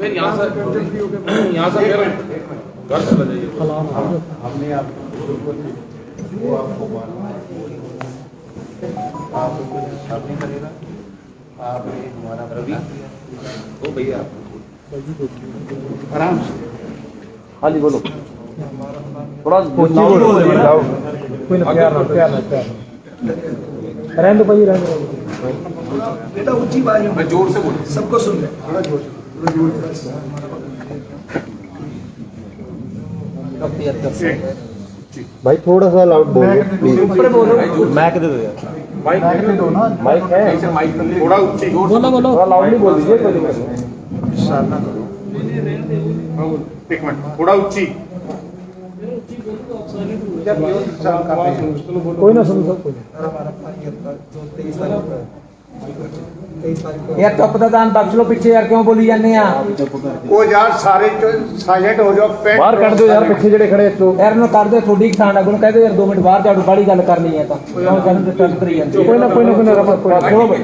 फिर यहाँ से फिर घर चला जाइए। हमने आपको वो आपको आप कुछ हिसाब नहीं करेगा, आप ये हमारा रवि ओ भैया आराम से। हाँ जी बोलो, थोड़ा कोई ना रहने दो भाई, रहने दो बेटा, ऊंची आवाज में जोर से बोलो, सबको सुन ले। थोड़ा जोर से भाई थोड़ा सा लाउड बोलो प्लीज। ऊपर बोलो, माइक दे दो यार। माइक दे दो ना, माइक है, माइक थोड़ा ऊंची जोर से बोलो थोड़ा लाउडली बोल दीजिए, कोई दिक्कत नहीं। विश्राम ना करो। एक मिनट, थोड़ा ऊंची। कोई ना सुनो सब कोई। यार चुप तो दान बख्श लो, पीछे यार क्यों बोली जाने आ? वो यार सारे साइलेंट हो जाओ, पेट बाहर कर दो यार, पीछे जेड़े खड़े तो यार ना कर दे, थोड़ी किसान है, कह दो यार 2 मिनट बाहर जाओ, बड़ी गल करनी है तो जन्म डिस्टर्ब करी जाती है। कोई ना रमन, कोई ना। सुनो भाई,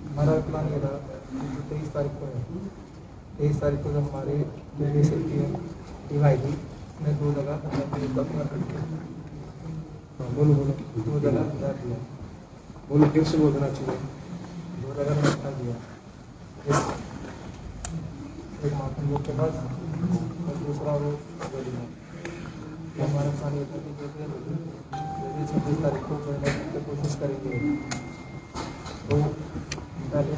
हमारा प्लान ये था 23 तारीख को है। 23 तारीख को जब हमारे लेडी टीम आई थी, उसने 2 जगह बोलो 2 जगह हटा दिया। बोलो फिर से बोलना चाहिए। 2 जगह ने हटा दिया, एक माथुर लोग के पास और दूसरा वो गली में। हमारा प्लान ये था कि जैसे 26 तारीख को कोई ना कोई कोशिश करेंगे, तो पहले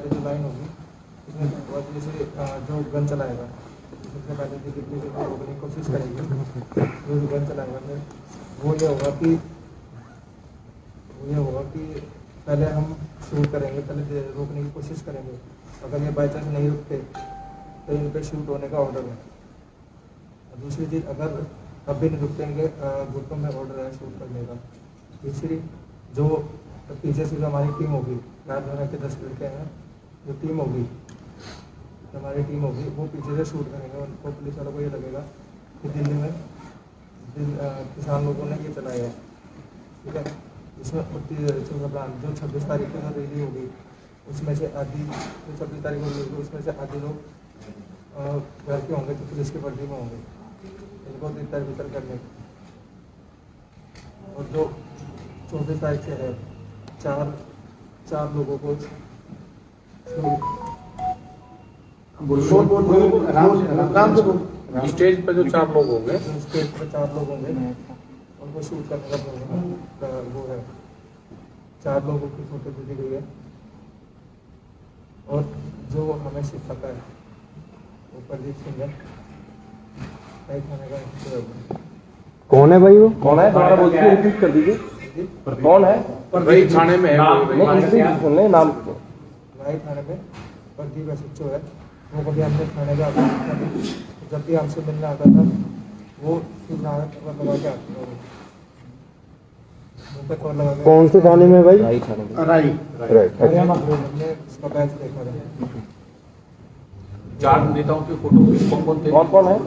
जो लाइन होगी इसमें जैसे जो गन चलाएगा सबसे पहले कितनी से रोकने की कोशिश करेंगे। जो गन चलाएगा फिर वो ये होगा कि पहले हम शूट करेंगे, पहले रोकने की कोशिश करेंगे। अगर ये बाई चांस नहीं रुकते तो इन पर शूट होने का ऑर्डर है। दूसरी चीज़, अगर अब भी नहीं रुकते इनके ग्रुपों में ऑर्डर है शूट करने का। तीसरी, जो पीछे से जो हमारी टीम होगी, राजधानी के 10 लड़के हैं, जो टीम होगी, हमारी टीम होगी, वो पीछे से शूट करेंगे। उनको पुलिस वालों को ये लगेगा कि दिल्ली में किसान लोगों ने ये चलाया है, ठीक है। इसमें जो 26 तारीख को जो रैली होगी उसमें से आधी, जो 26 तारीख को होगी उसमें से आधे लोग घर के होंगे तो पुलिस की वर्दी में होंगे, इनको तितर बितर करने। और जो 24 तारीख से है, चार लोगों को स्टेज पे जो 4 लोग होंगे, स्टेज पर 4 लोग होंगे, उनको शूट करने का वो है। 4 लोगों की फोटो दी गई है। और जो हमें सिखाता है वो प्रदीप सिंह है, थाने का। कौन है भाई वो? कौन है? दोबारा बोल के रिपीट कर दीजिए, कौन है? वही थाने में है, सुनने नाम वही थाने में प्रदीप एसएचओ है। वो कभी हमने थाने का जब भी हमसे मिलने आता था वो लगा के आते थे। कौन से थाने में भाई? राइट। हमने उसका बैच देखा था। 4 नेताओं की फोटो कौन थे? कौन है? और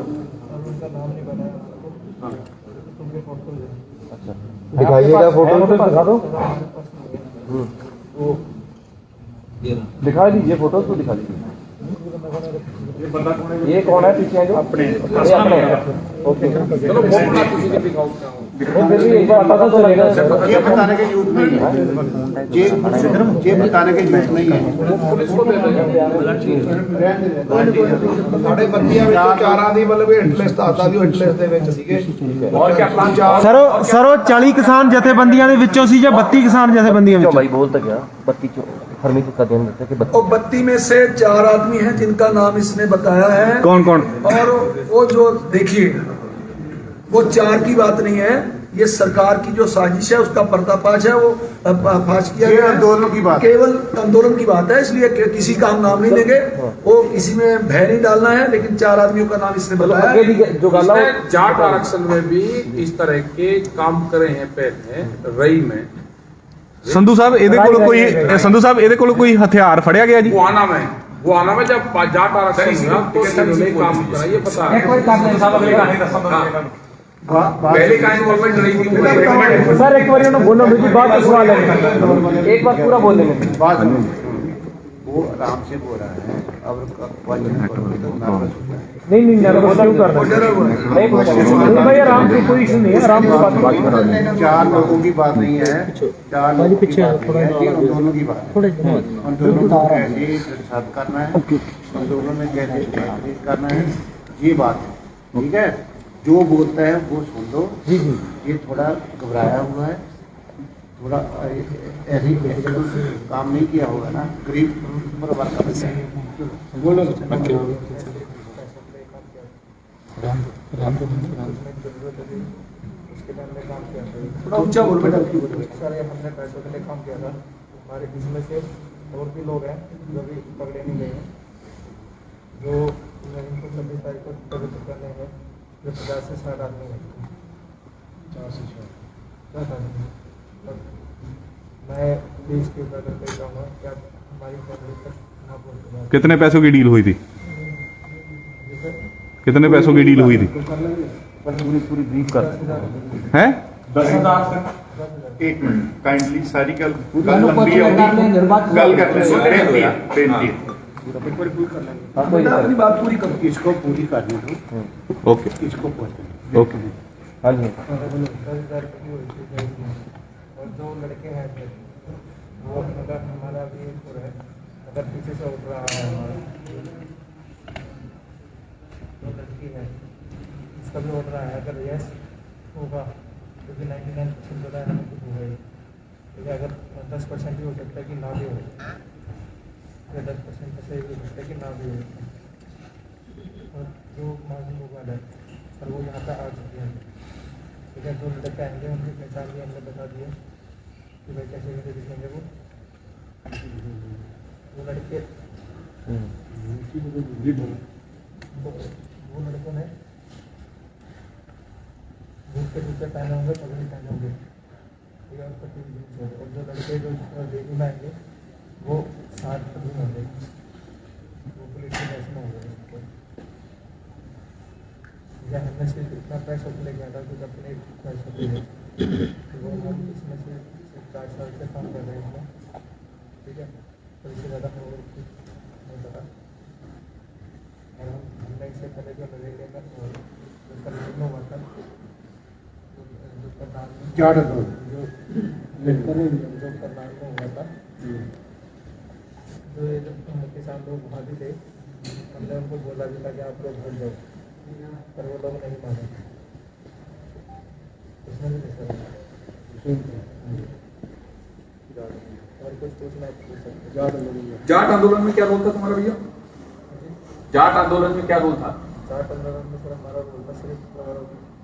उनका नाम नहीं बनाया, उनके फोटो है। अच्छा, दिखाइएगा फोटो, दिखा दो। हमारे पास नहीं है। वो दिखा दीजिए फोटो, तो दिखा दीजिए। ये कौन है पीछे जो? अपने ओके, चलो फोटो किसी ने दिखाओ क्या हो। फिर भी एक बार पता तो लगेगा। ये बताने के यूथ नहीं है, ये बताने के यूथ नहीं है। पुलिस को दे देंगे। ਸਾਡੇ ਬੰਦੀਆਂ ਵਿੱਚੋਂ 4 ਦੀ ਮਤਲਬ ਹਿਟਲਿਸਟ ਦੱਸਦਾ ਵੀ ਉਹ ਹਿਟਲਿਸਟ ਦੇ ਵਿੱਚ ਸੀਗੇ। और क्या प्लान? सरो 40 किसान जथेबंदियां ਦੇ ਵਿੱਚੋਂ ਸੀ ਜਾਂ 32 किसान जथेबंदियां क्यों ਵਿੱਚੋਂ? भाई बोल तो क्या 32 फरमी का दिन देते कि 32 और 32 में से 4 आदमी हैं जिनका नाम इसने बताया है। कौन कौन? और वो जो देखिए, वो 4 की बात नहीं है, ये सरकार की जो साजिश है उसका पर्दाफाश है। वो फाश किया ये गया है। आंदोलन की बात है। केवल आंदोलन की बात है, इसलिए किसी का हम नाम नहीं लेंगे। वो किसी में भय नहीं डालना है, लेकिन 4 आदमियों का नाम इसने बताया। आगे भी जो गाला इसने जाट आरक्षण में भी इस तरह के काम करे हैं पहले रई में। ਸੰਧੂ ਸਾਹਿਬ ਇਹਦੇ ਕੋਲ ਕੋਈ ਹਥਿਆਰ ਫੜਿਆ ਗਿਆ ਜੀ? गुआना में जब जाट आरक्षण हुआ तो इन्होंने काम करा, ये पता है। एक बार कर लें साहब, अगले गाने पहले का इन्वॉल्वमेंट रही थी। सर एक बार बोलो, मुझे बात का सवाल है, एक बार पूरा बोल देंगे। वो आराम से बोल रहा है। अब क्वेश्चन करोगे तो नर्वस हो जाए। नहीं नर्वस क्यों कर रहे डरा हुआ है। नहीं भाई आराम से, कोई इशू नहीं है, आराम से बात चार लोगों की बात नहीं है, चार लोगों की बात नहीं है, ये उन दोनों की बात है। उन दोनों को कैसे साथ करना है, उन दोनों में कैसे बातचीत करना है, ये बात है। ठीक है, जो बोलता है वो सुन लो। ये थोड़ा घबराया हुआ है, थोड़ा ऐसे ही काम नहीं किया होगा ना, गरीब परिवार का बच्चा है। बोलो उसके टाइम में काम किया था। थोड़ा ऊंचा बोल बेटा। सारे हमने पैसों के लिए काम किया था। हमारे इसमें से और भी लोग हैं जो भी पकड़े नहीं गए हैं, जो इनको 26 तारीख को पवित्र करने हैं, जो 50 से 60 आदमी हैं। 4 से 60 आदमी। मैं देश के ऊपर करके चाहूँगा कि आप हमारी फैमिली तक ना पहुँचे। कितने पैसों की डील हुई थी? कितने पैसों की डील हुई थी? पूरी ब्रीफ कर हैं? 10,000 से। एक मिनट काइंडली सारी कल कर लेंगे बेटा अपनी बात पूरी करो। इसको पूरी करने दो, ओके इसको पहुँचने ओके। हाँ जी। 10,000 की हुई थी और जो लड़के हैं वो अगर हमारा भी हो रहा है, अगर पीछे से उठ रहा है हमारा जो लड़की है इसका भी उठ रहा है, अगर यस होगा क्योंकि 99% जो है हमें कुछ होगा ही। ठीक है, अगर 10% भी हो सकता है कि ना भी हो, या 10% से भी हो सकता है कि ना भी हो। और जो मालूम होगा है और वो यहाँ पर आ चुके हैं। ठीक है, जो लड़के आएंगे उनकी पहचान भी हमने बता दी है कि भाई कैसे कैसे दिखेंगे वो लड़के वो लड़कों ने बूट के जूते पहने होंगे, पगड़ी पहने होंगे। ठीक है, उसका 3 जीन्स होंगे और जो लड़के जो देखने में आएंगे वो 60 पगड़ी होंगे, वो पुलिस के पैसे में होंगे। या हमने से इतना पैसा ले गया था कुछ अपने पैसों के लिए, तो वो हम इसमें से 4 साल से काम कर रहे हैं इसमें। ठीक है, तो इससे ज़्यादा हम लोग कुछ नहीं पता। और हमने इससे पहले जो नरेगा में जो करनाल में हुआ था, जो करनाल में जो करनाल में हुआ था, जो ये जो किसान लोग वहाँ भी थे, हमने उनको बोला भी था कि आप लोग भूल जाओ, पर वो लोग नहीं माने। उसमें भी नहीं करा। और कुछ पूछना पूछ सकते। जाट आंदोलन में क्या रोल था तुम्हारा भैया? जाट आंदोलन में क्या रोल था? जाट आंदोलन में सर हमारा रोल था सिर्फ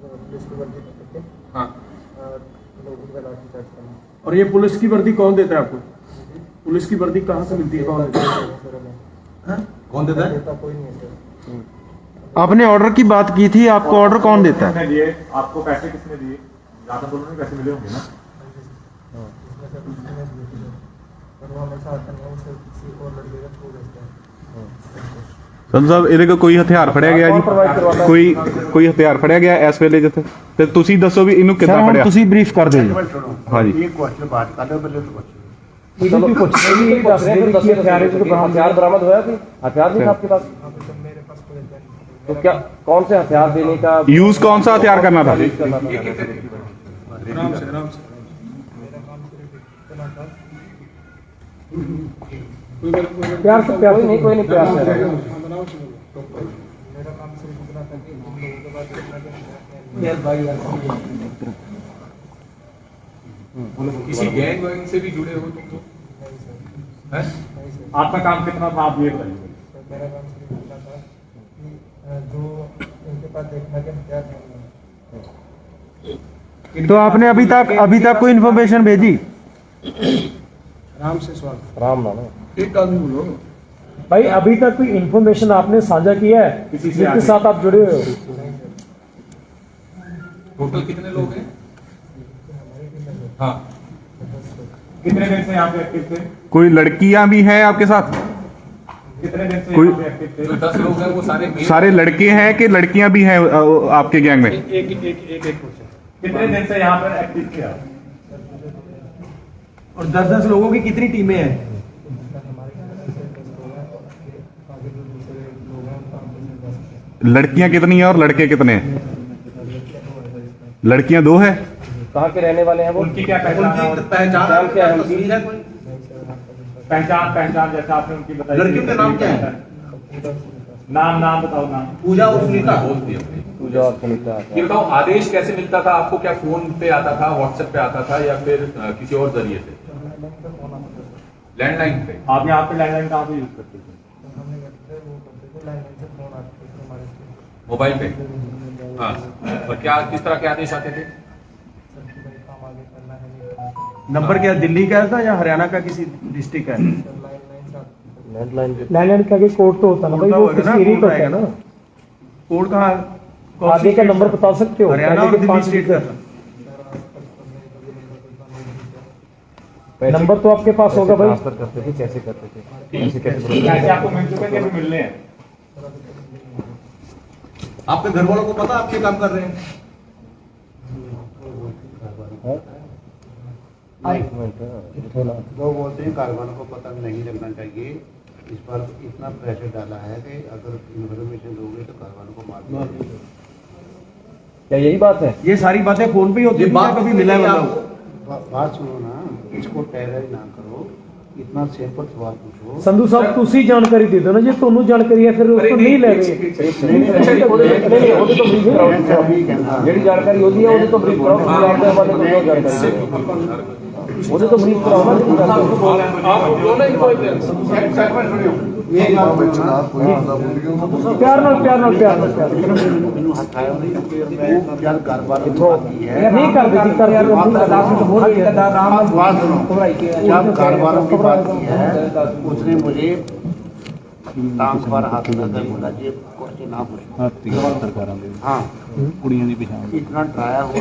पुलिस की वर्दी पकड़ के हाँ, लोगों का लाठीचार्ज करना। और ये पुलिस की वर्दी कौन देता है आपको? पुलिस की वर्दी कहाँ से मिलती है, कौन देता है? सर हमें कौन देता है? देता कोई नहीं है सर। आपने ऑर्डर की बात की थी, आपको ऑर्डर कौन देता है? दिए आपको पैसे किसने दिए? जाट आंदोलन में पैसे मिले होंगे ना? इसमें सर उसने दिए थे और वो हमेशा आता नहीं है, उसे किसी और लड़के का थ्रू भेजता है। ਸੰਧੂ ਸਾਹਿਬ ਇਹਦੇ ਕੋਲ ਕੋਈ ਹਥਿਆਰ ਫੜਿਆ ਗਿਆ ਜੀ? ਕੋਈ ਹਥਿਆਰ ਫੜਿਆ ਗਿਆ ਇਸ ਵੇਲੇ ਜਿੱਥੇ? ਤੇ ਤੁਸੀਂ ਦੱਸੋ ਵੀ ਇਹਨੂੰ ਕਿੱਦਾਂ ਫੜਿਆ? ਤੁਸੀਂ ਬਰੀਫ ਕਰ ਦਿਓ ਜੀ। हाँ जी। ये क्वेश्चन बात कर लो पहले तो क्वेश्चन ये भी कुछ नहीं दस रहे कि हथियार हथियार बरामद हुआ कि हथियार नहीं था आपके पास? हाँ तो मेरे पास कोई हथियार नहीं था। तो क्या कौन से हथियार देने का यूज कौन सा हथियार करना था? मेरा काम सिर्फ इतना था। प्यार से प्यार नहीं, कोई नहीं प्यार से। मेरा काम सिर्फ इतना था कि हम लोगों के पास इतना किसी गैंग वैंग से भी जुड़े हो तुम तो? नहीं सर, हैं? नहीं सर। आपका काम कितना था आप ये बताइए। तो मेरा काम सिर्फ इतना था कि जो इनके पास देखना के हथियार नहीं। तो आपने अभी तक कोई इन्फॉर्मेशन भेजी? राम से सवाल। राम नाम है एक आदमी बोलो। भाई, अभी तक कोई इन्फॉर्मेशन आपने साझा किया है जिसके साथ आप जुड़े हुए हो? टोटल कितने लोग हैं? हाँ, कितने दिन से यहाँ पे एक्टिव थे? कोई लड़कियां भी हैं आपके साथ? कितने दिन से कोई- यहाँ पे एक्टिव थे? जो 10 लोग हैं वो सारे सारे लड़के हैं कि लड़कियां भी हैं आपके गैंग में? एक क्वेश्चन। कितने दिन से यहाँ पर एक्टिव थे आप? और 10-10 लोगों की कितनी टीमें हैं? लड़कियां कितनी हैं और लड़के कितने हैं? लड़कियां 2 है। कहाँ के रहने वाले हैं वो? उनकी क्या पहचान नाम क्या है उनकी? पहचान जैसा आपने उनकी बताई। लड़कियों के नाम क्या है? नाम बताओ। नाम पूजा और सुनीता। पूजा और सुनीता। ये बताओ, आदेश कैसे मिलता था आपको? क्या फोन पे आता था, व्हाट्सएप पे आता था, या फिर किसी और जरिए से? लैंडलाइन पे। आप यहाँ पे लैंडलाइन कहाँ पे यूज करते थे? मोबाइल पे। हाँ, और क्या किस तरह के आदेश आते थे? नंबर क्या दिल्ली का था या हरियाणा का किसी डिस्ट्रिक्ट का है? लैंडलाइन का कोड तो होता ना भाई, वो किसी एरिया का है ना। कोड कहाँ? आगे का नंबर बता सकते हो? हरियाणा और दिल्ली स्टेट का था। नंबर तो आपके पास होगा भाई। ट्रांसफर करते थे, कैसे करते थे? कैसे आपको मिल चुके हैं कि मिलने हैं? आपके घर वालों को पता आप ये काम कर रहे हैं? वो बोलते हैं कारखानों को पता नहीं लगना चाहिए। इस पर इतना प्रेशर डाला है कि अगर इन्फॉर्मेशन दोगे तो कारखानों को मार दिया जाएगा। क्या यही बात है? ये सारी बातें फोन पे ही होती है। बात कभी मिला है बात सुनो ना, इसको टेरर ना करो, इतना सिंपल सवाल पूछो। संधू साहब तुसी जानकारी दे दो ना, जे ਤੁਹਾਨੂੰ ਜਾਣਕਾਰੀ ਹੈ ਫਿਰ उसको नहीं ले रहे। ਜਿਹੜੀ ਜਾਣਕਾਰੀ ਉਹਦੀ ਹੈ ਉਹਦੇ ਤੋਂ ਬਰੀਫ ਕਰਾਓ। ਤੁਸੀਂ ਆਪਦੇ ਹਵਾਲੇ ਤੋਂ ਜੋ ਜਾਣਕਾਰੀ ਉਹਦੇ ਤੋਂ ਬਰੀਫ ਕਰਾਓ ਨਾ। प्यार नाल ਮੈਨੂੰ ਹੱਥ ਆਇਆ ਜਦ ਘਰ-ਬਾਰ की है नहीं कर देती कर जब घरवालों की बात की है उसने मुझे टांग पर हाथ लगाकर बोला जी कुछ ना पूछो। हाँ कुड़ियां की पहचान इतना डराया हुआ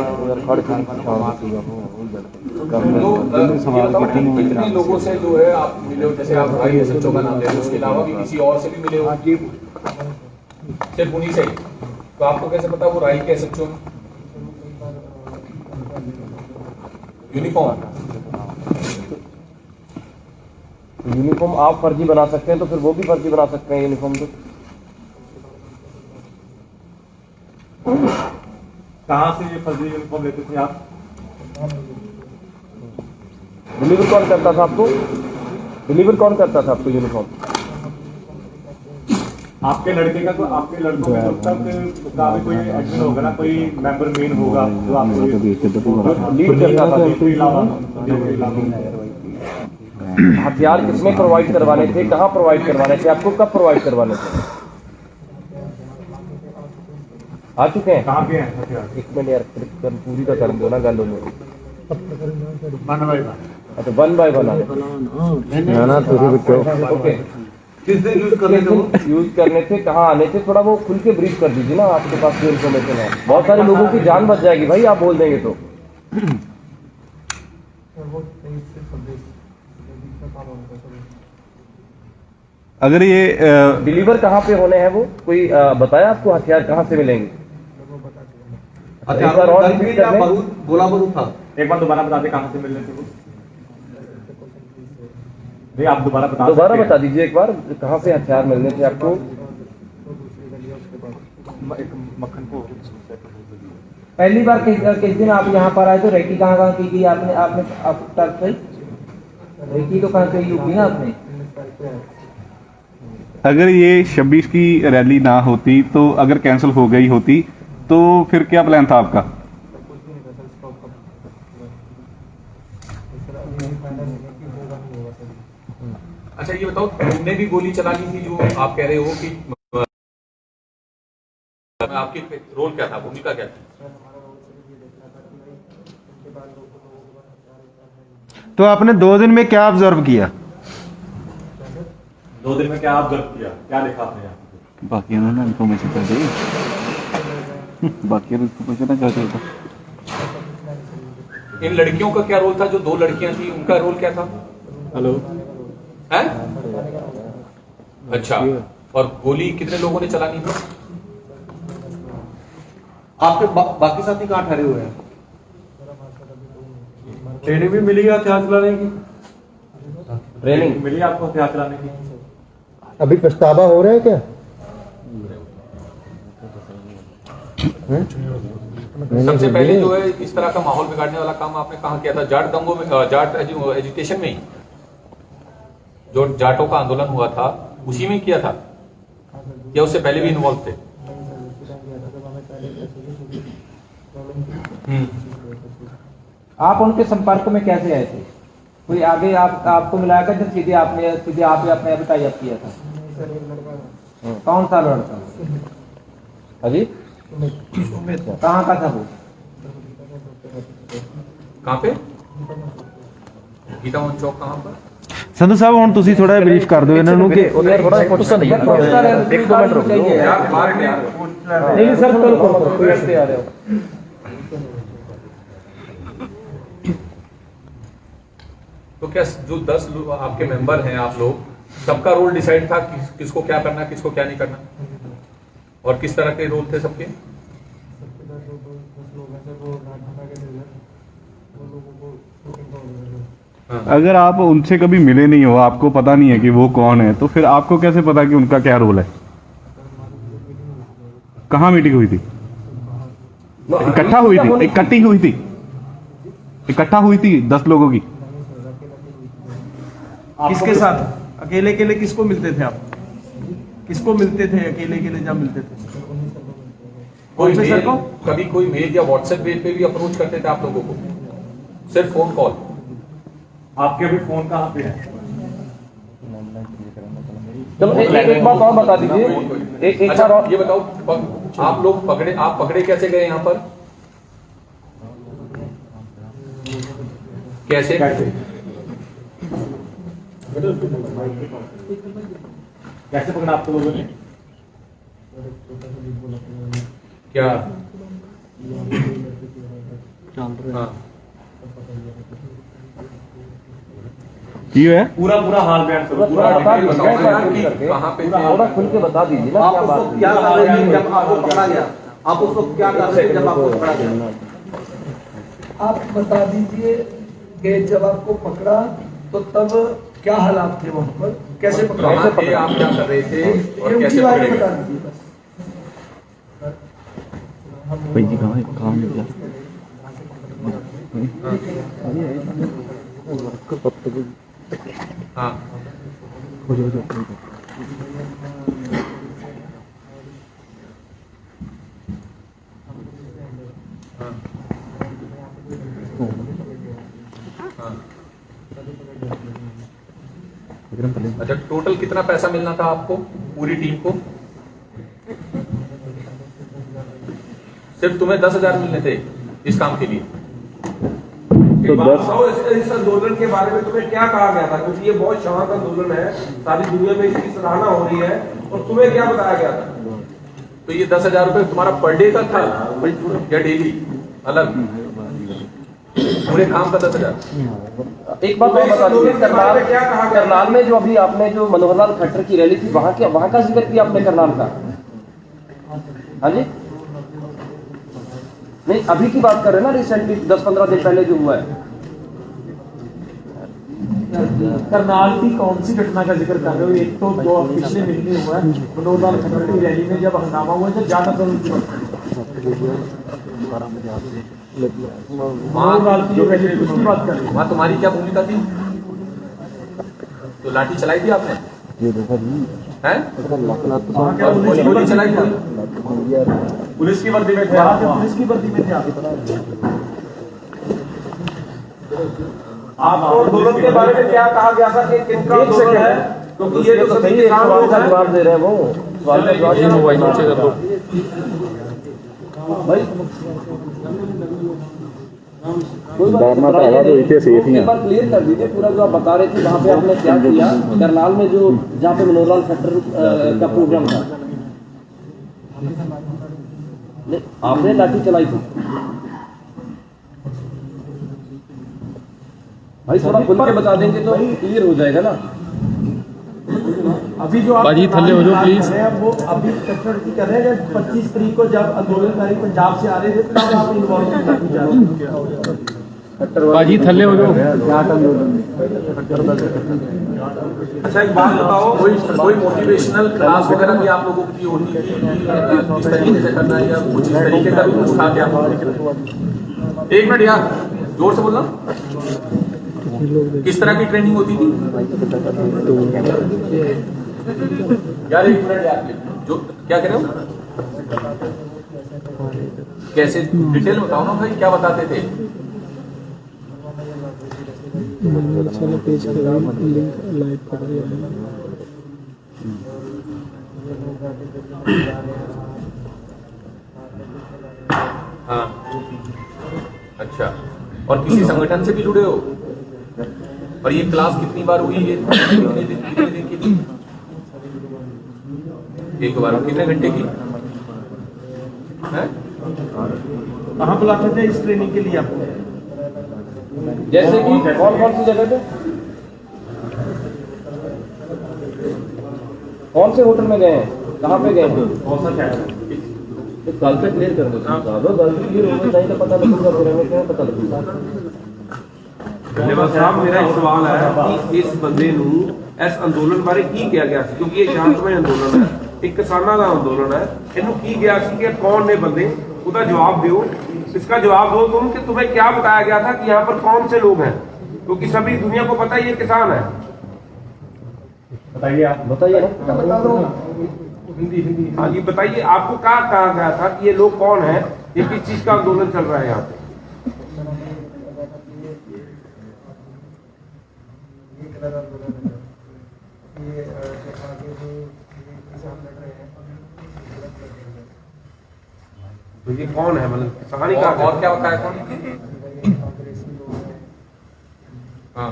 कितने लोगों से जो है आप मिले हो? जैसे आप भाई एसएचओ का नाम ले रहे हो, उसके अलावा भी किसी और से भी मिले हो? सिर्फ उन्हीं से ही? तो आपको कैसे पता वो राई के एसएचओ यूनिफॉर्म? यूनिफॉर्म आप फर्जी बना सकते हैं तो फिर वो भी फर्जी बना सकते हैं यूनिफॉर्म। तो कहाँ से ये फर्जी यूनिफॉर्म लेते थे आप? डिलीवर कौन करता था आपको? डिलीवर कौन करता था आपको यूनिफॉर्म? आपके लड़के का, तो आपके लड़कों में जब तक का भी कोई एडमिन होगा ना, कोई मेंबर मेन होगा जो आपको लीड करता था। हथियार किसमें प्रोवाइड करवाने थे, कहाँ प्रोवाइड करवाने थे, आपको कब प्रोवाइड करवाने थे? आ चुके हैं? कहाँ पे हैं हथियार? एक मिनट यार, पूरी का कर दो ना गल में। अच्छा 1 बाय 1 ओके। किस दिन यूज करने थे वो? यूज करने थे, कहाँ आने थे, थोड़ा वो खुल के ब्रीफ कर दीजिए ना। आपके पास जो इन्फॉर्मेशन है, बहुत सारे लोगों की जान बच जाएगी भाई आप बोल देंगे तो। अगर ये डिलीवर कहाँ पे होने हैं वो कोई बताया आपको? हथियार कहाँ से मिलेंगे? एक बार और रिपीट कर लें। गोला बारूद था। एक बार दोबारा बता दें कहाँ से मिलने थे वो? नहीं, आप दोबारा बता दीजिए एक बार, कहाँ से हथियार मिलने थे आपको? पहली बार किस दिन आप यहाँ पर आए तो रेकी कहाँ की गई आपने? आप तक रेकी तो कहाँ कही होगी ना आपने? अगर ये 26 की रैली ना होती तो अगर कैंसिल हो गई होती तो फिर क्या प्लान था आपका? अच्छा ये बताओ, तुमने भी गोली चला ली थी जो आप कह रहे हो कि आपकी रोल क्या था, भूमिका क्या थी? तो आपने 2 दिन में क्या ऑब्जर्व किया? 2 दिन में क्या ऑब्जर्व किया, क्या देखा आपने यहाँ? बाकी उन्होंने इन्फॉर्मेशन कर दी, बाकी इन्फॉर्मेशन क्या चलता। इन लड़कियों का क्या रोल था? जो 2 लड़कियां थी उनका रोल क्या था? हेलो है? अच्छा, और गोली कितने लोगों ने चलानी थी? आपके बाकी साथी कहाँ ठहरे हुए हैं? ट्रेनिंग भी मिली है हथियार चलाने की? ट्रेनिंग मिली आपको हथियार चलाने की? अभी पछतावा हो रहा है क्या? सबसे पहले जो है इस तरह का माहौल बिगाड़ने वाला काम आपने कहाँ किया था? जाट दंगों में, जाट एजुकेशन में ही जो जाटों का आंदोलन हुआ था उसी में किया था या उससे पहले भी इन्वॉल्व थे? आप उनके संपर्क में कैसे आए थे? कोई आगे आपको मिलाया था जब सीधे आपने टाई अप किया था? कौन सा लड़का? अजी कहाँ का था वो? कहाँ पे? गीता मोहन चौक कहाँ पर? ਸੰਧੂ ਸਾਹਿਬ ਹੁਣ ਤੁਸੀਂ ਥੋੜਾ ਬਰੀਫ ਕਰ ਦਿਓ ਇਹਨਾਂ ਨੂੰ ਕਿ थोड़ा फोटो नहीं है, एक दो मिनट रुक जाओ यार बाहर नहीं नहीं सर, कल से आ रहे हो। तो क्या जो 10 लोग आपके मेंबर हैं, आप लोग सबका रोल डिसाइड था किसको क्या करना, किसको क्या नहीं करना, और किस तरह के रोल थे सबके? अगर आप उनसे कभी मिले नहीं हो, आपको पता नहीं है कि वो कौन है, तो फिर आपको कैसे पता कि उनका क्या रोल है? कहाँ मीटिंग हुई थी? इकट्ठा हुई थी? इकट्ठा हुई थी 10 लोगों की? किसके साथ? अकेले अकेले किसको मिलते थे आप? किसको मिलते थे अकेले अकेले जब मिलते थे? कोई कौन से सर मेल, को? कभी कोई मेल या व्हाट्सएप पे भी अप्रोच करते थे आप लोगों को? सिर्फ फोन कॉल? आपके अभी फोन कहाँ पे है? चलो एक बात और बता दीजिए, एक अच्छा, बार और ये बताओ, आप लोग पकड़े कैसे गए यहाँ पर? कैसे? कैसे पकड़ा आप लोगों ने? क्या? हाँ। की है पूरा हाल बयान करो। थोड़ा बता दीजिए, कहाँ पे थे? थोड़ा खुल के बता दीजिए ना क्या बात है। क्या कर रहे थे जब आपको पकड़ा गया? आप उस वक्त क्या कर रहे थे जब आपको पकड़ा गया? आप बता दीजिए कि जब आपको पकड़ा तो तब क्या हालात थे वहां पर, कैसे पकड़ा? कहाँ थे आप, क्या कर रहे थे और ये कैसे उनकी बारे पकड़े में बता गए? दीजिए बस। हाँ। अच्छा, टोटल कितना पैसा मिलना था आपको, पूरी टीम को? सिर्फ तुम्हें 10,000 मिलने थे इस काम के लिए? तो इस आंदोलन के बारे में तुम्हें क्या कहा गया था? क्योंकि ये बहुत शांत आंदोलन है, सारी दुनिया में इसकी सराहना हो रही है, और तुम्हें क्या बताया गया था? तो ये 10,000 रुपए तुम्हारा पर डे का था या डेली अलग? पूरे काम का 10,000? एक बात और बता दीजिए, करनाल में जो अभी आपने जो मनोहर लाल खट्टर की रैली थी, वहां का जिक्र किया आपने करनाल का? हाँ जी, नहीं अभी की बात कर रहे हैं ना, रिसेंटली 10-15 दिन पहले जो हुआ है। करनाल की कौन सी घटना का जिक्र कर रहे हो? एक तो दो पिछले महीने हुआ है मनोहर लाल खट्टर की रैली में जब हंगामा हुआ, जब ज्यादा मनोहर लाल की जो रैली थी उसकी बात कर रहे हो। वहां तुम्हारी क्या भूमिका थी? तो लाठी चलाई थी आपने? हैं? और गोली चलाई थी? पुलिस की वर्दी में थे वहाँ पे पुलिस की वर्दी में थे आप? आपको आंदोलन के बारे में क्या कहा गया था कि किनका आंदोलन है? क्योंकि ये तो सभी किसान लोग हैं। जवाब दे रहे हैं वो सवाल का जवाब मोबाइल नीचे कर दो भाई। कोई बात नहीं, एक बार क्लियर कर दीजिए पूरा जो आप बता रहे थे, वहाँ पे आपने क्या किया करनाल में, जो जहाँ पे मनोहर लाल खट्टर का प्रोग्राम था? आपने लाठी चलाई थी भाई, थोड़ा खुल के बता देंगे तो क्लियर हो जाएगा ना। अभी जो आप थल्ले हो जाओ प्लीज, वो अभी कट्टरवादी कर रहे हैं। 25 तारीख को जब आंदोलनकारी पंजाब से आ रहे थे तब आप इन्वॉल्व भाजी थल्ले हो जाओ। अच्छा एक बात बताओ, कोई मोटिवेशनल क्लास वगैरह भी आप लोगों की होनी थी किस तरीके से करना है या कुछ इस तरीके का भी कुछ था क्या? एक मिनट यार, जोर से बोलना। किस तरह की ट्रेनिंग होती थी यार? एक मिनट यार, जो क्या कह रहे हो? कैसे डिटेल में बताओ ना भाई, क्या बताते थे? हाँ अच्छा, और किसी संगठन से भी जुड़े हो? और ये क्लास कितनी बार हुई है? कितने दिन की थी? एक बार। कितने घंटे की है? कहाँ बुलाते थे इस ट्रेनिंग के लिए आपको? जैसे कि कौन कौन सी जगह पे, कौन से होटल में गए हैं, कहाँ पे गए हैं? कौन सा शहर? गल पे क्लियर कर दो। गल क्लियर होना चाहिए तो पता लगेगा, फिर हमें क्या पता लगेगा। धन्यवाद साहब, मेरा एक सवाल है कि इस बंदे ਨੂੰ ਇਸ ਅੰਦੋਲਨ ਬਾਰੇ ਕੀ ਕਿਹਾ ਗਿਆ ਸੀ? ਕਿਉਂਕਿ ਇਹ ਸ਼ਾਂਤਮਈ ਅੰਦੋਲਨ ਹੈ, ਇੱਕ ਕਿਸਾਨਾਂ ਦਾ ਅੰਦੋਲਨ ਹੈ। ਇਹਨੂੰ ਕੀ ਗਿਆ ਸੀ ਕਿ ਕੌਣ ਨੇ ਬੰਦੇ? ਉਹਦਾ ਜਵਾਬ ਦਿਓ, इसका जवाब दो तुम कि तुम्हें क्या बताया गया था कि यहाँ पर कौन से लोग हैं, क्योंकि सभी दुनिया को पता है ये किसान है। बताइए आप। बताइए ना, बता दो। हिंदी हिंदी। हाँ जी बताइए, आपको क्या कहा गया था कि ये लोग कौन है, ये किस चीज का आंदोलन चल रहा है यहाँ पे? तो ये कौन है, मतलब किसान ही का? और क्या बताया कौन? हाँ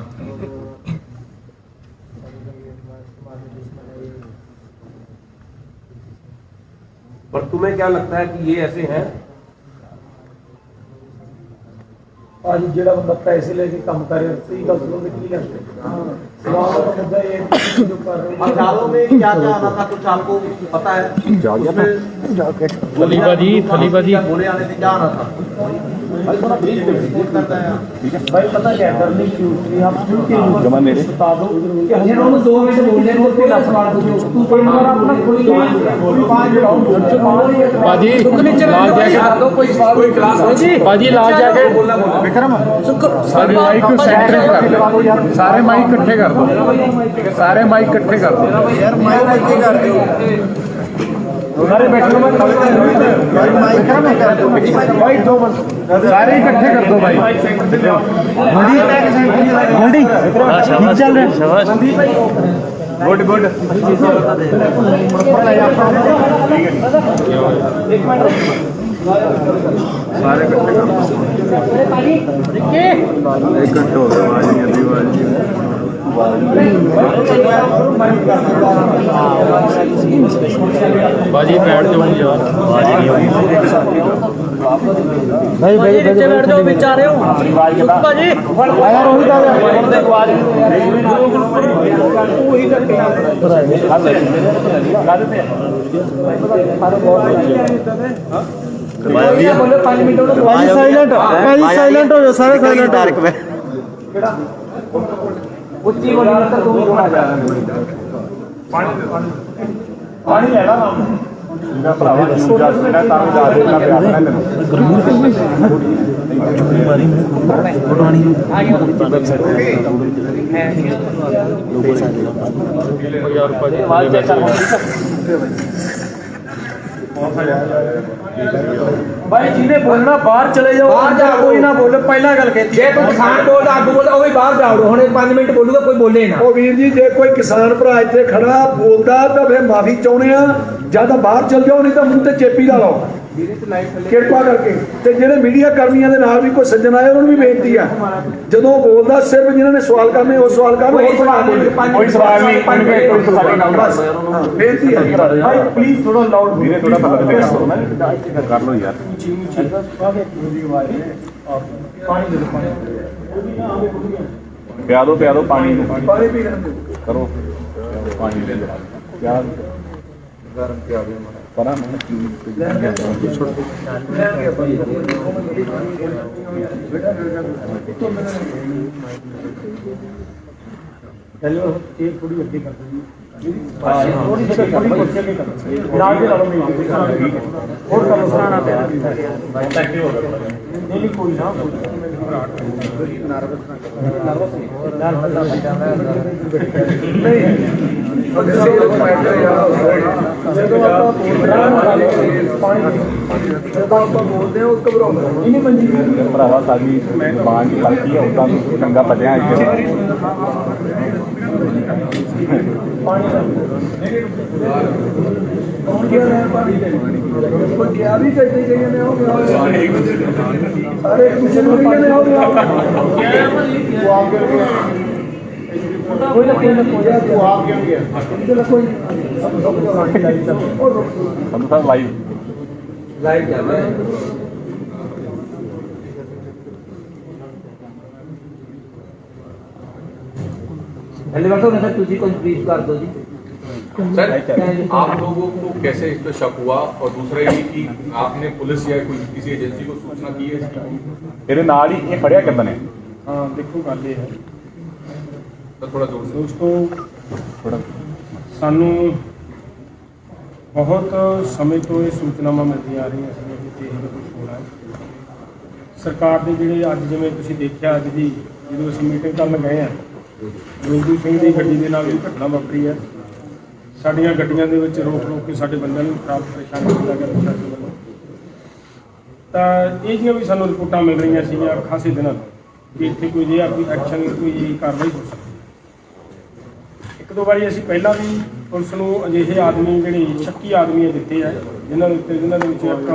पर तुम्हें क्या लगता है कि ये ऐसे हैं? आज जेड़ा बंदा पैसे लेके काम कर रहा है, सही गल सुनो तो की करते सवाल का मुद्दा ये है कि जो कर रहे हैं अखाड़ों में क्या क्या आना था, कुछ आपको पता है? खलीफा जी होने वाले थे, क्या आना था? भाई थोड़ा ब्रीफ करता है भाई पता क्या करने क्यों नहीं, आप क्यों के जमा मेरे बता दो कि हज़ार उन्होंने 2 मिनट बोलने को फिर सवाल पूछो तू कोई बार अपना कोई 5 बाजी लाल जैकेट दो, कोई क्लास बाजी लाल जैकेट विक्रम सारे माइक सेंटर कर दो यार, सारे माइक इकट्ठे कर दो, सारे माइक इकट्ठे कर दो यार, माइक इकट्ठे कर दो। सारे बैठो, भाई 2 मिनट सारे इकट्ठे कर दो भाई। चल रहे गुड गुड। सारे इकट्ठे कर दो, इकट्ठे हो गए बाजी बैठ जाओ यार, भाई नीचे बैठ जाओ, बिचा रहे हो भाजी यार, बोलो 5 मिनट साइलेंट हो जाओ, सारे साइलेंट उच्ची बोली मतलब तुम क्यों आ जा रहे हो? पानी ले ला मेरा भरावा जूस जा सकता है, ताकि जा देना प्यार ना ले भाई जिन्हें बोलना बाहर चले जाओ, बाहर जा, कोई ना बोले पहला गल कहती जे कोई किसान बोलदा आगू बोलदा ਉਹ ਵੀ ਬਾਹਰ ਜਾਓ, ਹੁਣ 5 ਮਿੰਟ ਬੋਲੂਗਾ, ਕੋਈ ਬੋਲੇ ਨਾ। ਉਹ ਵੀਰ ਜੀ, ਜੇ ਕੋਈ ਕਿਸਾਨ ਭਰਾ ਇੱਥੇ ਖੜਾ ਬੋਲਦਾ ਤਾਂ ਫਿਰ ਮਾਫੀ ਚਾਹੁੰਦੇ ਆ, ਜਾਂ ਤਾਂ ਬਾਹਰ ਚਲ ਜਾਓ, ਨਹੀਂ ਤਾਂ ਮੂੰਹ ਤੇ ਚੇਪੀ ਦਾ ਲਾਓ ਕਿਰਪਾ ਕਰਕੇ। ਤੇ ਜਿਹੜੇ ਮੀਡੀਆ ਕਰਮੀਆਂ ਦੇ ਨਾਲ ਵੀ ਕੋਈ ਸੱਜਣ ਆਏ, ਉਹਨਾਂ ਨੂੰ ਵੀ ਬੇਨਤੀ ਆ, ਜਦੋਂ ਬੋਲਦਾ ਸਿਰਫ ਜਿਨ੍ਹਾਂ ਨੇ ਸਵਾਲ ਕਰਨੇ ਉਹ ਸਵਾਲ ਕਰਨ, कोई सवाल नहीं, कोई सवाल नहीं, ਬੇਨਤੀ ਹੈ भाई प्लीज थोड़ा लाउड धीरे थोड़ा कर लो यार। प्या दो पानी ਪਾਣੀ ਪੀ ਲੈਂਦੇ करो पानी ले लो, प्या गर्म क्या चलो ये थोड़ी अड्डी कर दो ਭਰਾਵਾ ਸਾਡੀ ਜ਼ਬਾਨ ਚ ਫਰਕ ਹੀ ਆ ਉਦਾਂ ਚੰਗਾ ਪੜਿਆ ਲਾਈਵ ਚੱਲ ਰਿਹਾ हेलीकॉप्टर में तुझी को ब्रीफ कर दो जी सर आप लोगों को कैसे इस पर शक हुआ और दूसरा ये कि आपने पुलिस या कोई किसी एजेंसी को सूचना की है इसकी? ਇਹਦੇ ਨਾਲ ਹੀ ਇਹ ਫੜਿਆ ਕਿੱਦਾਂ ਨੇ हाँ देखो गल ये है तो थोड़ा जोर से दोस्तों सानू बहुत समय तो ये सूचनावां मिलदी आ रही हैं कि ਇਹ ਕੁਝ ਹੋ ਰਿਹਾ ਹੈ ਸਰਕਾਰ ਦੇ ਜਿਹੜੇ ਅੱਜ ਜਿਵੇਂ ਤੁਸੀਂ ਦੇਖਿਆ ਅੱਜ ਦੀ ਜਦੋਂ ਅਸੀਂ ਮੀਟਿੰਗ ਕਰਨ ਗਏ ਆ ਗੁਰਦੀਪ ਸਿੰਘ ਦੀ ਗੱਡੀ ਦੇ ਨਾਲ ਵੀ ਘਟਨਾ ਵਾਪਰੀ ਹੈ ਸਾਡੀਆਂ ਗੱਡੀਆਂ ਦੇ ਵਿੱਚ ਰੋਕ ਕੇ ਸਾਡੇ ਬੰਦਿਆਂ ਨੂੰ ਖਰਾਬ ਪਰੇਸ਼ਾਨ ਕੀਤਾ ਗਿਆ ਪ੍ਰਸ਼ਾਸਨ ਵੱਲੋਂ ਤਾਂ ਇਹ ਜਿਹੀਆਂ ਵੀ ਸਾਨੂੰ ਰਿਪੋਰਟਾਂ ਮਿਲ ਰਹੀਆਂ ਸੀਗੀਆਂ ਖਾਸੇ ਦਿਨਾਂ ਤੋਂ ਕਿ ਇੱਥੇ ਕੋਈ ਜਿਹਾ ਕੋਈ ਐਕਸ਼ਨ ਕੋਈ ਕਾਰਵਾਈ ਹੋ ਸਕਦੀ ਇੱਕ ਦੋ ਵਾਰੀ ਅਸੀਂ ਪਹਿਲਾਂ ਵੀ ਪੁਲਿਸ ਨੂੰ ਅਜਿਹੇ ਆਦਮੀ ਜਿਹੜੇ ਸ਼ੱਕੀ ਆਦਮੀ ਦਿੱਤੇ ਆ ਜਿਨ੍ਹਾਂ ਦੇ ਵਿੱਚ ਇੱਕ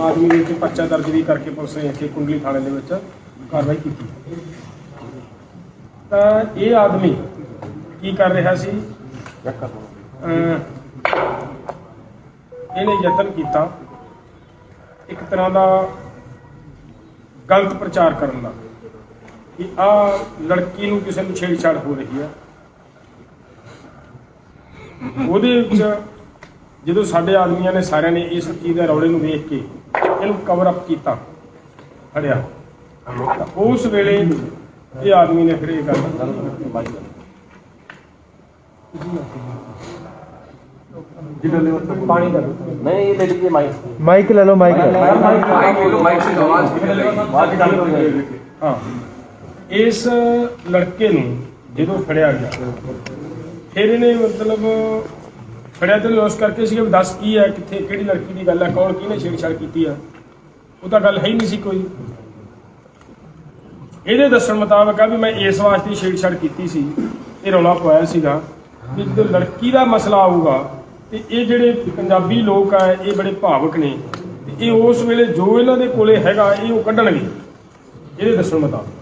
ਆਦਮੀ ਦੇ ਵਿੱਚ ਪਰਚਾ ਦਰਜ ਵੀ ਕਰਕੇ ਪੁਲਿਸ ਨੇ ਇੱਥੇ ਕੁੰਡਲੀ ਥਾਣੇ ਦੇ ਵਿੱਚ ਕਾਰਵਾਈ ਕੀਤੀ ਤਾਂ ਇਹ ਆਦਮੀ ਕੀ ਕਰ ਰਿਹਾ ਸੀ ਇਹਨੇ ਯਤਨ ਕੀਤਾ ਇੱਕ ਤਰ੍ਹਾਂ ਦਾ ਗਲਤ ਪ੍ਰਚਾਰ ਕਰਨ ਦਾ ਕਿ ਆਹ ਲੜਕੀ ਨੂੰ ਕਿਸੇ ਨੂੰ ਛੇੜਛਾੜ ਹੋ ਰਹੀ ਹੈ ਉਹਦੇ ਵਿੱਚ ਜਦੋਂ ਸਾਡੇ ਆਦਮੀਆਂ ਨੇ ਸਾਰਿਆਂ ਨੇ ਇਸ ਚੀਜ਼ ਦੇ ਰੌਲੇ ਨੂੰ ਵੇਖ ਕੇ ਇਹਨੂੰ ਕਵਰ ਅਪ ਕੀਤਾ ਫੜਿਆ ਉਸ ਵੇਲੇ ਇਹ ਆਦਮੀ ਨੇ ਫਿਰ ਇਹ ਗੱਲ पानी कर नहीं ये ले लीजिए माइक ले लो माइक ले लो माइक से आवाज ਹਾਂ ਇਸ ਲੜਕੇ ਨੂੰ ਜਦੋਂ ਫੜਿਆ ਗਿਆ ਫਿਰ ਇਹਨੇ ਮਤਲਬ ਫੜਿਆ ਤੇ ਉਸ ਕਰਕੇ ਸੀ ਕਿ ਦੱਸ ਕੀ ਹੈ ਕਿੱਥੇ ਕਿਹੜੀ ਲੜਕੀ ਦੀ ਗੱਲ ਹੈ ਕੌਣ ਕਿਹਨੇ ਛੇੜਛਾੜ ਕੀਤੀ ਆ ਉਹ ਤਾਂ ਗੱਲ ਹੈ ਹੀ ਨਹੀਂ ਸੀ ਕੋਈ ਇਹਦੇ ਦੱਸਣ ਮੁਤਾਬਕ ਆ ਵੀ ਮੈਂ ਇਸ ਵਾਸਤੇ ਛੇੜਛਾੜ ਕੀਤੀ ਸੀ ਇਹ ਰੌਲਾ ਪਾਇਆ ਸੀਗਾ ਵੀ ਜਦੋਂ ਲੜਕੀ ਦਾ ਮਸਲਾ ਆਊਗਾ ਤੇ ਇਹ ਜਿਹੜੇ ਪੰਜਾਬੀ ਲੋਕ ਆ ਇਹ ਬੜੇ ਭਾਵਕ ਨੇ ਤੇ ਇਹ ਉਸ ਵੇਲੇ ਜੋ ਇਹਨਾਂ ਦੇ ਕੋਲੇ ਹੈਗਾ ਇਹ ਉਹ ਕੱਢਣਗੇ ਇਹਦੇ ਦੱਸਣ ਮੁਤਾਬਕ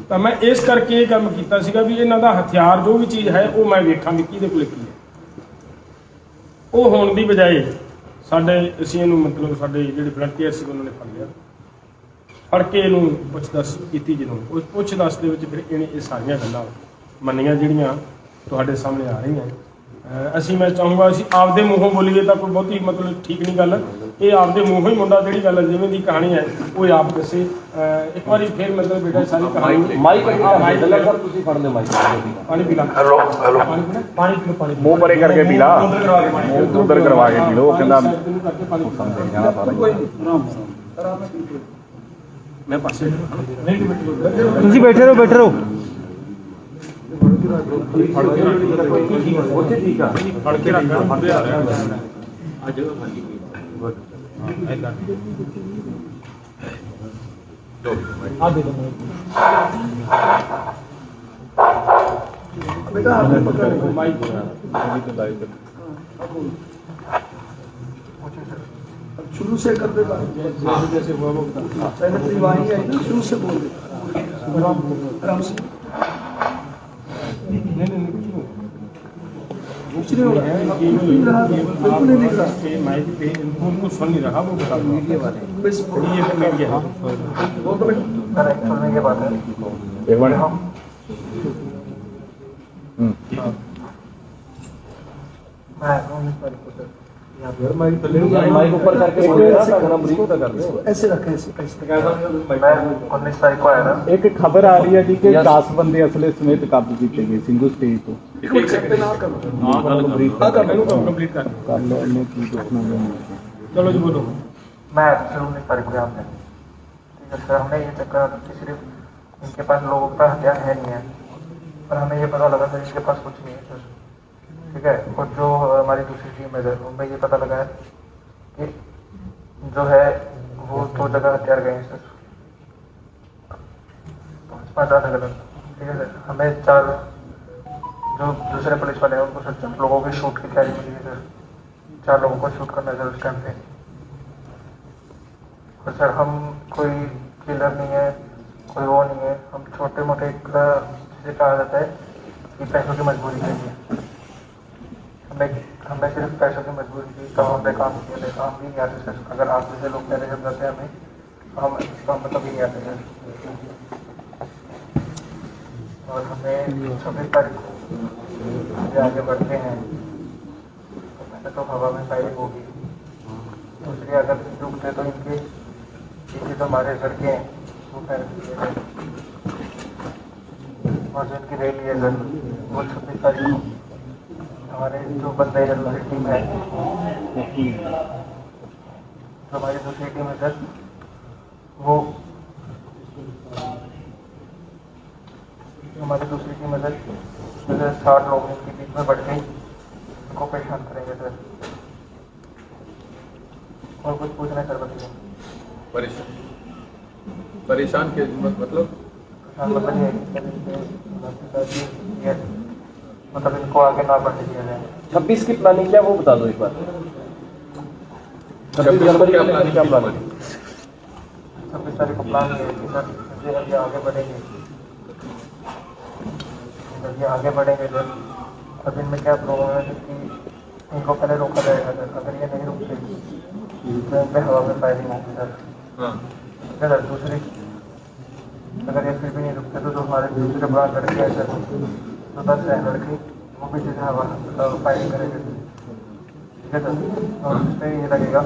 ਤਾਂ ਮੈਂ ਇਸ ਕਰਕੇ ਇਹ ਕੰਮ ਕੀਤਾ ਸੀਗਾ ਵੀ ਇਹਨਾਂ ਦਾ ਹਥਿਆਰ ਜੋ ਵੀ ਚੀਜ਼ ਹੈ ਉਹ ਮੈਂ ਵੇਖਾਂ ਵੀ ਕਿਹਦੇ ਕੋਲੇ ਕੀ ਹੈ ਉਹ ਹੋਣ ਦੀ ਬਜਾਏ ਸਾਡੇ ਅਸੀਂ ਇਹਨੂੰ ਮਤਲਬ ਸਾਡੇ ਜਿਹੜੇ ਵਲੰਟੀਅਰ ਸੀ ਉਹਨਾਂ ਨੇ ਫੜ ਲਿਆ ਫੜ ਕੇ ਇਹਨੂੰ ਪੁੱਛ-ਦੱਸ ਕੀਤੀ ਜਦੋਂ ਉਸ ਪੁੱਛ-ਦੱਸ ਦੇ ਵਿੱਚ ਫਿਰ ਇਹਨੇ ਇਹ ਸਾਰੀਆਂ ਗੱਲਾਂ ਮੰਨੀਆਂ ਜਿਹੜੀਆਂ ਤੁਹਾਡੇ ਸਾਹਮਣੇ ਆ ਰਹੀਆਂ ਅਸੀਂ ਮੈਂ ਚਾਹੂੰਗਾ ਅਸੀਂ ਆਪਦੇ ਮੂੰਹੋਂ ਬੋਲੀਏ ਤਾਂ ਕੋਈ ਬਹੁਤੀ ਮਤਲਬ ਠੀਕ ਨਹੀਂ ਗੱਲ ਇਹ ਆਪਦੇ ਮੂੰਹੋਂ ਹੀ ਮੁੰਡਾ ਜਿਹੜੀ ਗੱਲ ਜਿਵੇਂ ਦੀ ਕਹਾਣੀ ਹੈ ਉਹ ਆਪ ਦੱਸੇ ਇੱਕ ਵਾਰੀ ਫਿਰ ਮਤਲਬ ਬੇਟਾ ਸਾਰੀ ਕਹਾਣੀ माइक सर ਤੁਸੀਂ ਫੜ ਲੈ ਮਾਈਕ ਪਾਣੀ ਪੀ ਲਾ ਹੈਲੋ ਹੈਲੋ ਪਾਣੀ ਪੀ ਲਓ ਪਾਣੀ ਮੂੰਹ ਪਰੇ ਕਰਕੇ ਪੀ ਲਾ ਉਧਰ ਕਰਵਾ ਕੇ ਪੀ ਲਓ ਉਹ ਕਹਿੰਦਾ ਸਮਝ ਜਾਣਾ ਸਾਰਾ ਮੈਂ ਪਾਸੇ ਤੁਸੀਂ ਬੈਠੇ ਰਹੋ ਉੱਥੇ ਠੀਕ ਆ ਫੜ ਕੇ ਰੱਖ ਫੜਦੇ ਆ ਰਿਹਾ ਅੱਜ ਖਾਲੀ ਐਦਾਂ ਆ ਦੇ ਦੋ बेटा आपने पकड़ माइक शुरू से कर दे जैसे वो पहले तो वाणी है ना शुरू से बोल दे आराम से नहीं कुछ नहीं होगा बिल्कुल नहीं दिख रहा माइक पे उनको सुन नहीं रहा वो बता मीडिया वाले बस ये मीडिया वो तो सुनने के बाद है एक मिनट माइक ऊपर करके बोलिए ना, अगर हम ब्रीफ का कर दें। ऐसे रखें, ऐसे मैं 19 तारीख को आया ना, एक खबर आ रही है जी कि 10 बंदे असले समेत काबू किए गए सिंगू स्टेज तो कंप्लीट कर लो इन्हें की देखना चलो जी बोलो। मैं फिर 19 तारीख को यहाँ पे, ठीक है सर। हमने ये चेक करा कि सिर्फ इनके पास लोगों का हथियार है नहीं है, पर हमें ये पता लगा सर इनके पास कुछ नहीं है सर, ठीक है। और जो हमारी दूसरी टीम है सर, उनमें ये पता लगा है कि जो है वो 2 जगह हथियार गए हैं सर, 5 अलग अलग, ठीक है सर। हमें 4 जो दूसरे पुलिस वाले हैं उनको सर 4 लोगों की शूट की तैयारी मिली है सर, 4 लोगों को शूट करना है सर उस टाइम पे। और सर हम कोई किलर नहीं है, कोई वो नहीं है, हम छोटे मोटे जिसे कहा जाता है कि पैसों की मजबूरी नहीं है, हमें सिर्फ पैसों की मजबूरी थी तो हमने काम किया था। काम भी नहीं आते सर, अगर आप जैसे लोग पहले जब जाते हैं हमें हम काम मतलब ही नहीं आते सर। और हमें 26 तारीख को आगे बढ़ते हैं तो पहले तो हवा में फायरिंग होगी, दूसरी अगर रुकते तो इनके पीछे जो हमारे लड़के हैं वो फायरिंग किए थे, और जो इनकी रैली है सर वो 26 तारीख को हमारे जो बंदे हैं दूसरी टीम है, जो हमारी दूसरी टीम है सर, वो हमारी दूसरी टीम है सर, जैसे 60 लोग इनके बीच में बढ़ गए, इनको परेशान करेंगे सर। और कुछ पूछना है सर बताइए। परेशान के मतलब मतलब ये मतलब इनको आगे ना बढ़ने दिया जाए। 26 की प्लानिंग क्या वो बता दो एक बार। 26 जनवरी क्या को लेकर क्या प्लानिंग? 26 तारीख को प्लान है कि सर जब ये आगे बढ़ेंगे, जब ये आगे बढ़ेंगे सर तब इनमें क्या प्रॉब्लम है कि इनको पहले रोका जाएगा सर, अगर ये नहीं रुकते तो इन पर हवा में फायरिंग होगी सर, ठीक है सर। दूसरी अगर ये फिर भी नहीं रुकते तो जो हमारे दूसरे बड़ा लड़के हैं सर, जो 10 है लड़के, वो भी जैसे हवा फायरिंग करेंगे, ठीक है सर। और उस पर ये लगेगा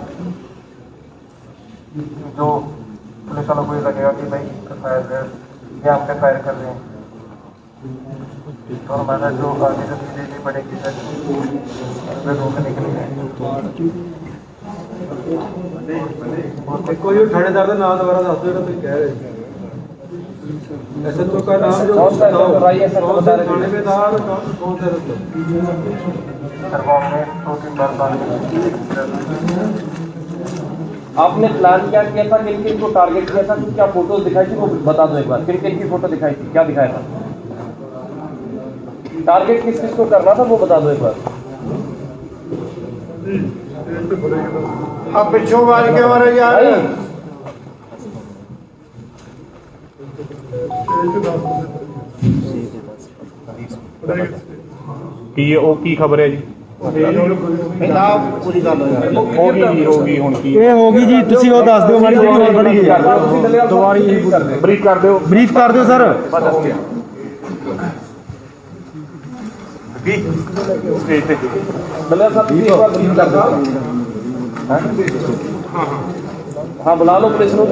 जो पुलिस वालों को ये लगेगा कि भाई फायर ये हम पे फायर कर रहे हैं, तो हमारा जो आगे जो चीजें नहीं बढ़ेगी सर उसमें रोकने के लिए। कोई थानेदार का नाम दोबारा दस दो तुम कह रहे SHO का नाम जो कौन सा है? राइए सर, बता रहे थे। थानेदार कौन सा है? सर वो हमने 2-3 बार बात आपने प्लान क्या किया था, किन किन को टारगेट किया था, क्या फोटो दिखाई थी वो बता दो एक बार। किन किन की फोटो दिखाई थी, क्या दिखाया था, टारगेट किस किस को करना था वो बता दो एक बार। अब पिछों वाले के बारे यार की खबर है जी? पूरी गल होगी ਹੁਣ ਕੀ ਇਹ ਹੋ ਗਈ ਜੀ, ਤੁਸੀਂ ਉਹ ਦੱਸ ਦਿਓ ਮਾੜੀ ਜਿਹੜੀ ਹੋਰ ਬਣੀ ਗਈ ਹੈ ਦੁਬਾਰੀ ਬਰੀਫ ਕਰ ਦਿਓ ਸਰ। ਸਟੇਜ ਤੇ बल्ला साहब एक बार ब्रीफ कर दो। हाँ बुला लो पुलिस को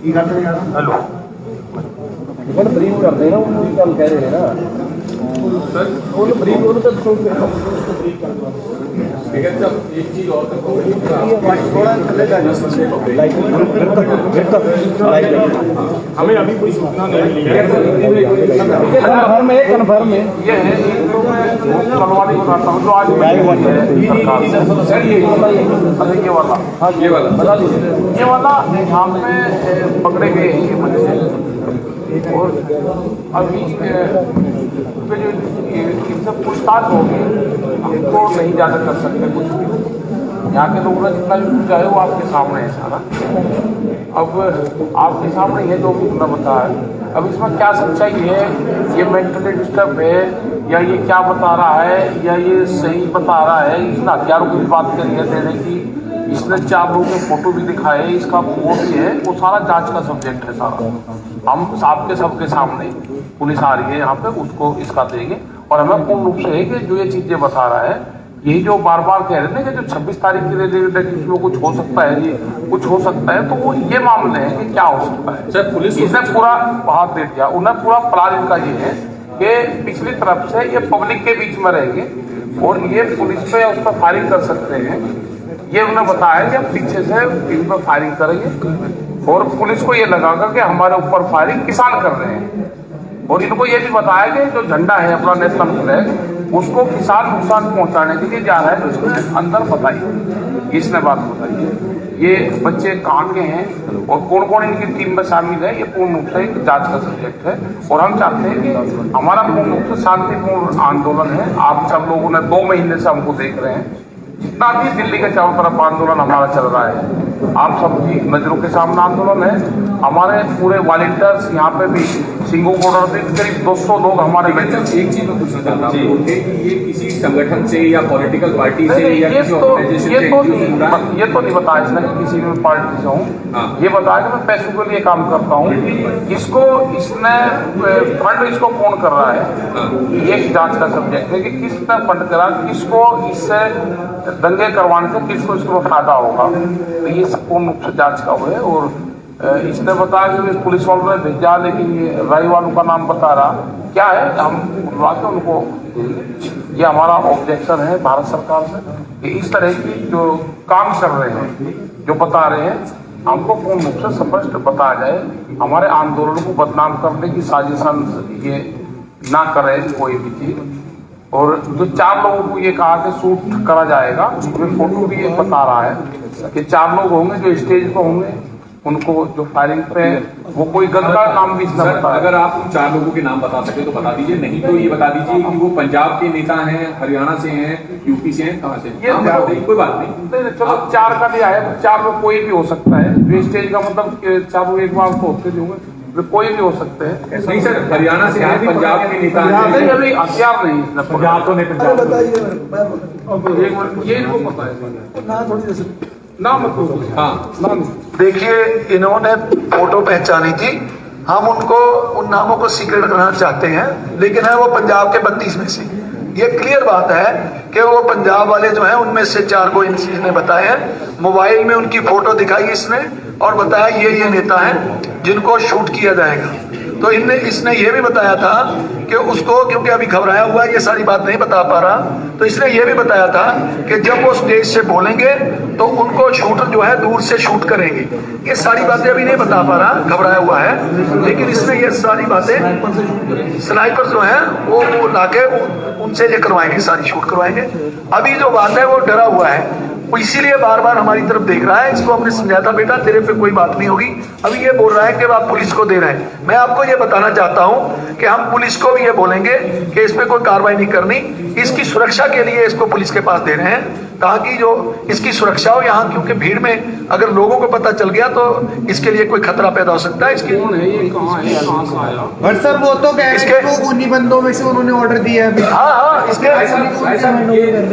की गल यार। हेलो ब्रीफ कर देना, वो कल कह रहे हैं ना ब्रीफ ठीक है। जब एक चीज और हमें अभी कोई सूचना नहीं मिली है। कन्फर्म है ये है एक तो मैं तलवारी बताता हूँ जो आज अरे ये वाला, हाँ ये वाला बता दीजिए। ये वाला यहाँ पे पकड़े गए हैं ये बच्चे, और अभी पे जो इनसे पूछताछ होगी, हमको नहीं ज़्यादा कर सकते कुछ भी। यहाँ के लोगों ने जितना भी पूछा है वो आपके सामने है सारा, अब आपके सामने ये जो उन्होंने बताया। अब इसमें क्या सच्चाई है, ये मेंटली डिस्टर्ब है या ये क्या बता रहा है या ये सही बता रहा है, इसने हथियारों की बात करी है देने की, इसने 4 लोगों के फोटो भी दिखाए, इसका वो भी है, वो सारा जांच का सब्जेक्ट है सारा। हम आपके सबके सामने पुलिस आ रही है यहाँ पे, उसको इसका देंगे। और हमें पूर्ण रूप से है कि जो ये चीज़ें बता रहा है यही जो बार बार कह रहे थे कि जो 26 तारीख के लिए कुछ हो सकता है जी, कुछ हो सकता है, तो वो ये मामले हैं कि क्या हो सकता है। सर पुलिस इसने पूरा हाथ दे दिया, उन्हें पूरा प्लान इनका ये है कि पिछली तरफ से ये पब्लिक के बीच में रहेंगे और ये पुलिस पे उस पर फायरिंग कर सकते हैं। ये उन्हें बताया कि हम पीछे से इन पर फायरिंग करेंगे और पुलिस को ये लगागा कि हमारे ऊपर फायरिंग किसान कर रहे हैं। और इनको ये भी बताया कि जो झंडा है अपना नेशनल फ्लैग उसको किसान नुकसान पहुंचाने के लिए जा रहा है, तो इसमें अंदर बताइए, इसने बात बताई है। ये बच्चे कहाँ के हैं और कौन कौन इनकी टीम में शामिल है, ये पूर्ण रूप से एक जांच का सब्जेक्ट है। और हम चाहते हैं कि हमारा पूर्ण रूप से शांतिपूर्ण आंदोलन है। आप सब लोगों ने 2 महीने से हमको देख रहे हैं, जितना भी दिल्ली के चारों तरफ आंदोलन हमारा चल रहा है, आप सबकी नजरों के सामने आंदोलन है। हमारे पूरे वॉलंटियर्स यहाँ पे भी सिंगू बॉर्डर पे करीब 200 लोग हमारे बैठे। एक चीज में पूछना चाहता हूँ कि ये किसी संगठन से या पॉलिटिकल पार्टी से या किसी ऑर्गेनाइजेशन से ये तो नहीं बताया इसने कि किसी भी पार्टी से हूँ। ये बताया कि मैं पैसों के लिए काम करता हूँ। इसको इसने फंड इसको कौन कर रहा है, ये जांच का सब्जेक्ट है कि किसने फंड करा, किसको इससे दंगे करवाने से किसको इसको फायदा होगा, तो ये पूर्ण रूप से जांच का हुआ है। और इसने बताया कि पुलिस वालों ने भेजा, लेकिन ये राय वालों का नाम बता रहा क्या है, हम बुलवा के उनको, ये हमारा ऑब्जेक्शन है भारत सरकार से कि इस तरह की जो काम कर रहे हैं, जो बता रहे हैं, हमको पूर्ण रूप से स्पष्ट बताया जाए। हमारे आंदोलन को बदनाम करने की साजिशन ये ना करे कोई भी चीज। और जो 4 लोगों को ये कहा कि शूट करा जाएगा, उसमें फोटो भी ये बता रहा है कि 4 लोग होंगे जो स्टेज पर होंगे, उनको जो फायरिंग पे वो कोई गंदा नाम भी इसने बताया। अगर आप 4 लोगों के नाम बता सके तो बता दीजिए, नहीं तो ये बता दीजिए कि वो पंजाब के नेता हैं, हरियाणा से हैं, यूपी से हैं, कहाँ से? ये कोई बात नहीं, चलो 4 का भी आया, 4 में कोई भी हो सकता है। जो स्टेज का मतलब 4 लोग एक बार तो होते नहीं होंगे, कोई भी हो सकते हैं। नहीं सर, हरियाणा से हैं, पंजाब के नेता हैं, अभी हथियार नहीं इसने पंजाब तो नहीं, ये इनको पता है नाम मतलब। हाँ देखिए, इन्होंने फोटो पहचानी थी, हम उनको उन नामों को सीक्रेट रखना चाहते हैं, लेकिन है वो पंजाब के 32 में से। ये क्लियर बात है कि वो पंजाब वाले जो हैं उनमें से 4 को इन चीज ने बताया है। मोबाइल में उनकी फोटो दिखाई इसने और बताया ये नेता हैं जिनको शूट किया जाएगा। तो इसने ये भी बताया था कि उसको, क्योंकि अभी घबराया हुआ है, ये सारी बात नहीं बता पा रहा, तो इसने ये भी बताया था कि जब वो स्टेज से बोलेंगे तो उनको शूटर जो है दूर से शूट करेंगे। ये सारी बातें अभी नहीं बता पा रहा, घबराया हुआ है, लेकिन इसने ये सारी बातें स्नाइपर जो है वो लाके उनसे ये करवाएंगे, सारी शूट करवाएंगे। अभी जो बात है वो डरा हुआ है, वो इसीलिए बार बार हमारी तरफ देख रहा है। इसको हमने समझाया था, बेटा तेरे पे कोई बात नहीं होगी। अभी ये बोल रहा है कि आप पुलिस को दे रहे हैं। मैं आपको ये बताना चाहता हूं कि हम पुलिस को भी ये बोलेंगे कि इस पे कोई कार्रवाई नहीं करनी, इसकी सुरक्षा के लिए इसको पुलिस के पास दे रहे हैं, ताकि जो इसकी सुरक्षा हो यहाँ, क्योंकि भीड़ में अगर लोगों को पता चल गया तो इसके लिए कोई खतरा पैदा हो सकता है। इसके कौन है ये, कहाँ है, कहाँ से आया? बट सर वो तो कह रहे हैं कि उन्हीं बंदों में से उन्होंने ऑर्डर दिया है। हाँ, इसके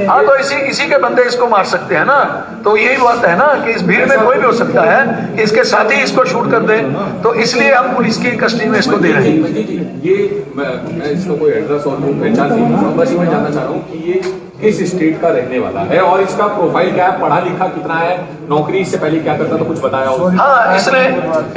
हाँ, तो इसी के बंदे इसको मार सकते हैं ना। तो यही बात है ना कि इस भीड़ में कोई भी हो सकता है कि इसके साथ ही इसको शूट कर दे, तो इसलिए हम पुलिस की कस्टडी में इसको दे रहे हैं। ये मैं इसका कोई एड्रेस और पहचान नहीं कर रहा हूँ, बस ये मैं जानना चाह रहा हूँ कि ये किस स्टेट का रहने वाला है और इसका प्रोफाइल क्या है, पढ़ा लिखा कितना है, नौकरी इससे पहले क्या करता था, कुछ बताया हो? हाँ,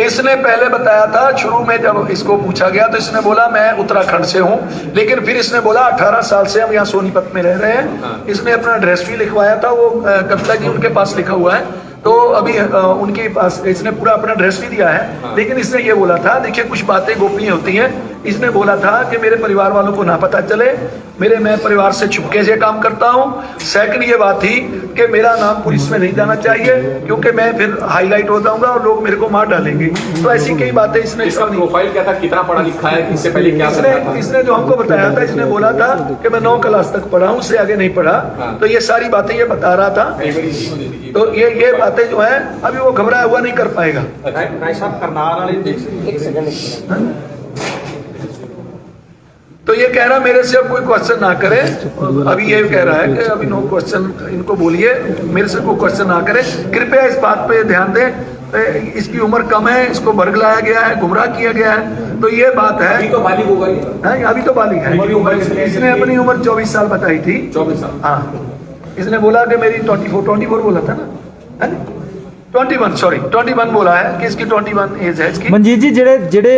इसने पहले बताया था, शुरू में जब इसको पूछा गया तो इसने बोला मैं उत्तराखंड से हूँ, लेकिन फिर इसने बोला 18 साल से हम यहाँ सोनीपत में रह रहे हैं। हाँ। इसने अपना एड्रेस भी लिखवाया था, वो कविता जी उनके पास लिखा हुआ है, तो अभी उनके पास इसने पूरा अपना एड्रेस भी दिया है। हाँ। लेकिन इसने ये बोला था, देखिए कुछ बातें गोपनीय होती हैं, इसने बोला था कि मेरे परिवार वालों को ना पता चले, मैं परिवार से छुपके से काम करता हूँ। सेकंड ये बात थी कि मेरा नाम पुलिस में नहीं जाना चाहिए, क्योंकि मैं फिर हाईलाइट हो जाऊंगा और लोग मेरे को मार डालेंगे। तो ऐसी कई बातें इसने। इसका प्रोफाइल क्या था, कितना पढ़ा लिखा है, इससे पहले क्या करता था? इसने जो हमको बताया था, इसने बोला था कि मैं 9 क्लास तक पढ़ा हूँ, उससे आगे नहीं पढ़ा। हाँ। तो ये सारी बातें ये बता रहा था। तो ये बातें जो है अभी वो घबराया हुआ नहीं कर पाएगा। तो ये कह रहा मेरे से अब कोई क्वेश्चन ना करे, अभी ये कह रहा है कि अभी नो क्वेश्चन, इनको बोलिए मेरे से कोई क्वेश्चन ना करे, कृपया इस बात पे ध्यान दें। इसकी उम्र कम है, इसको बरगलाया गया है, गुमराह किया गया है, तो ये बात है। अभी तो बालिग होगा ये? अभी तो बालिग है। इसने अपनी उम्र 24 साल बताई थी। 24 साल? हाँ। इसने बोला कि मेरी 24 बोला था ना, है 21 बोला है कि इसकी 21 एज है इसकी। ਮਨਜੀਤ ਜੀ ਜਿਹੜੇ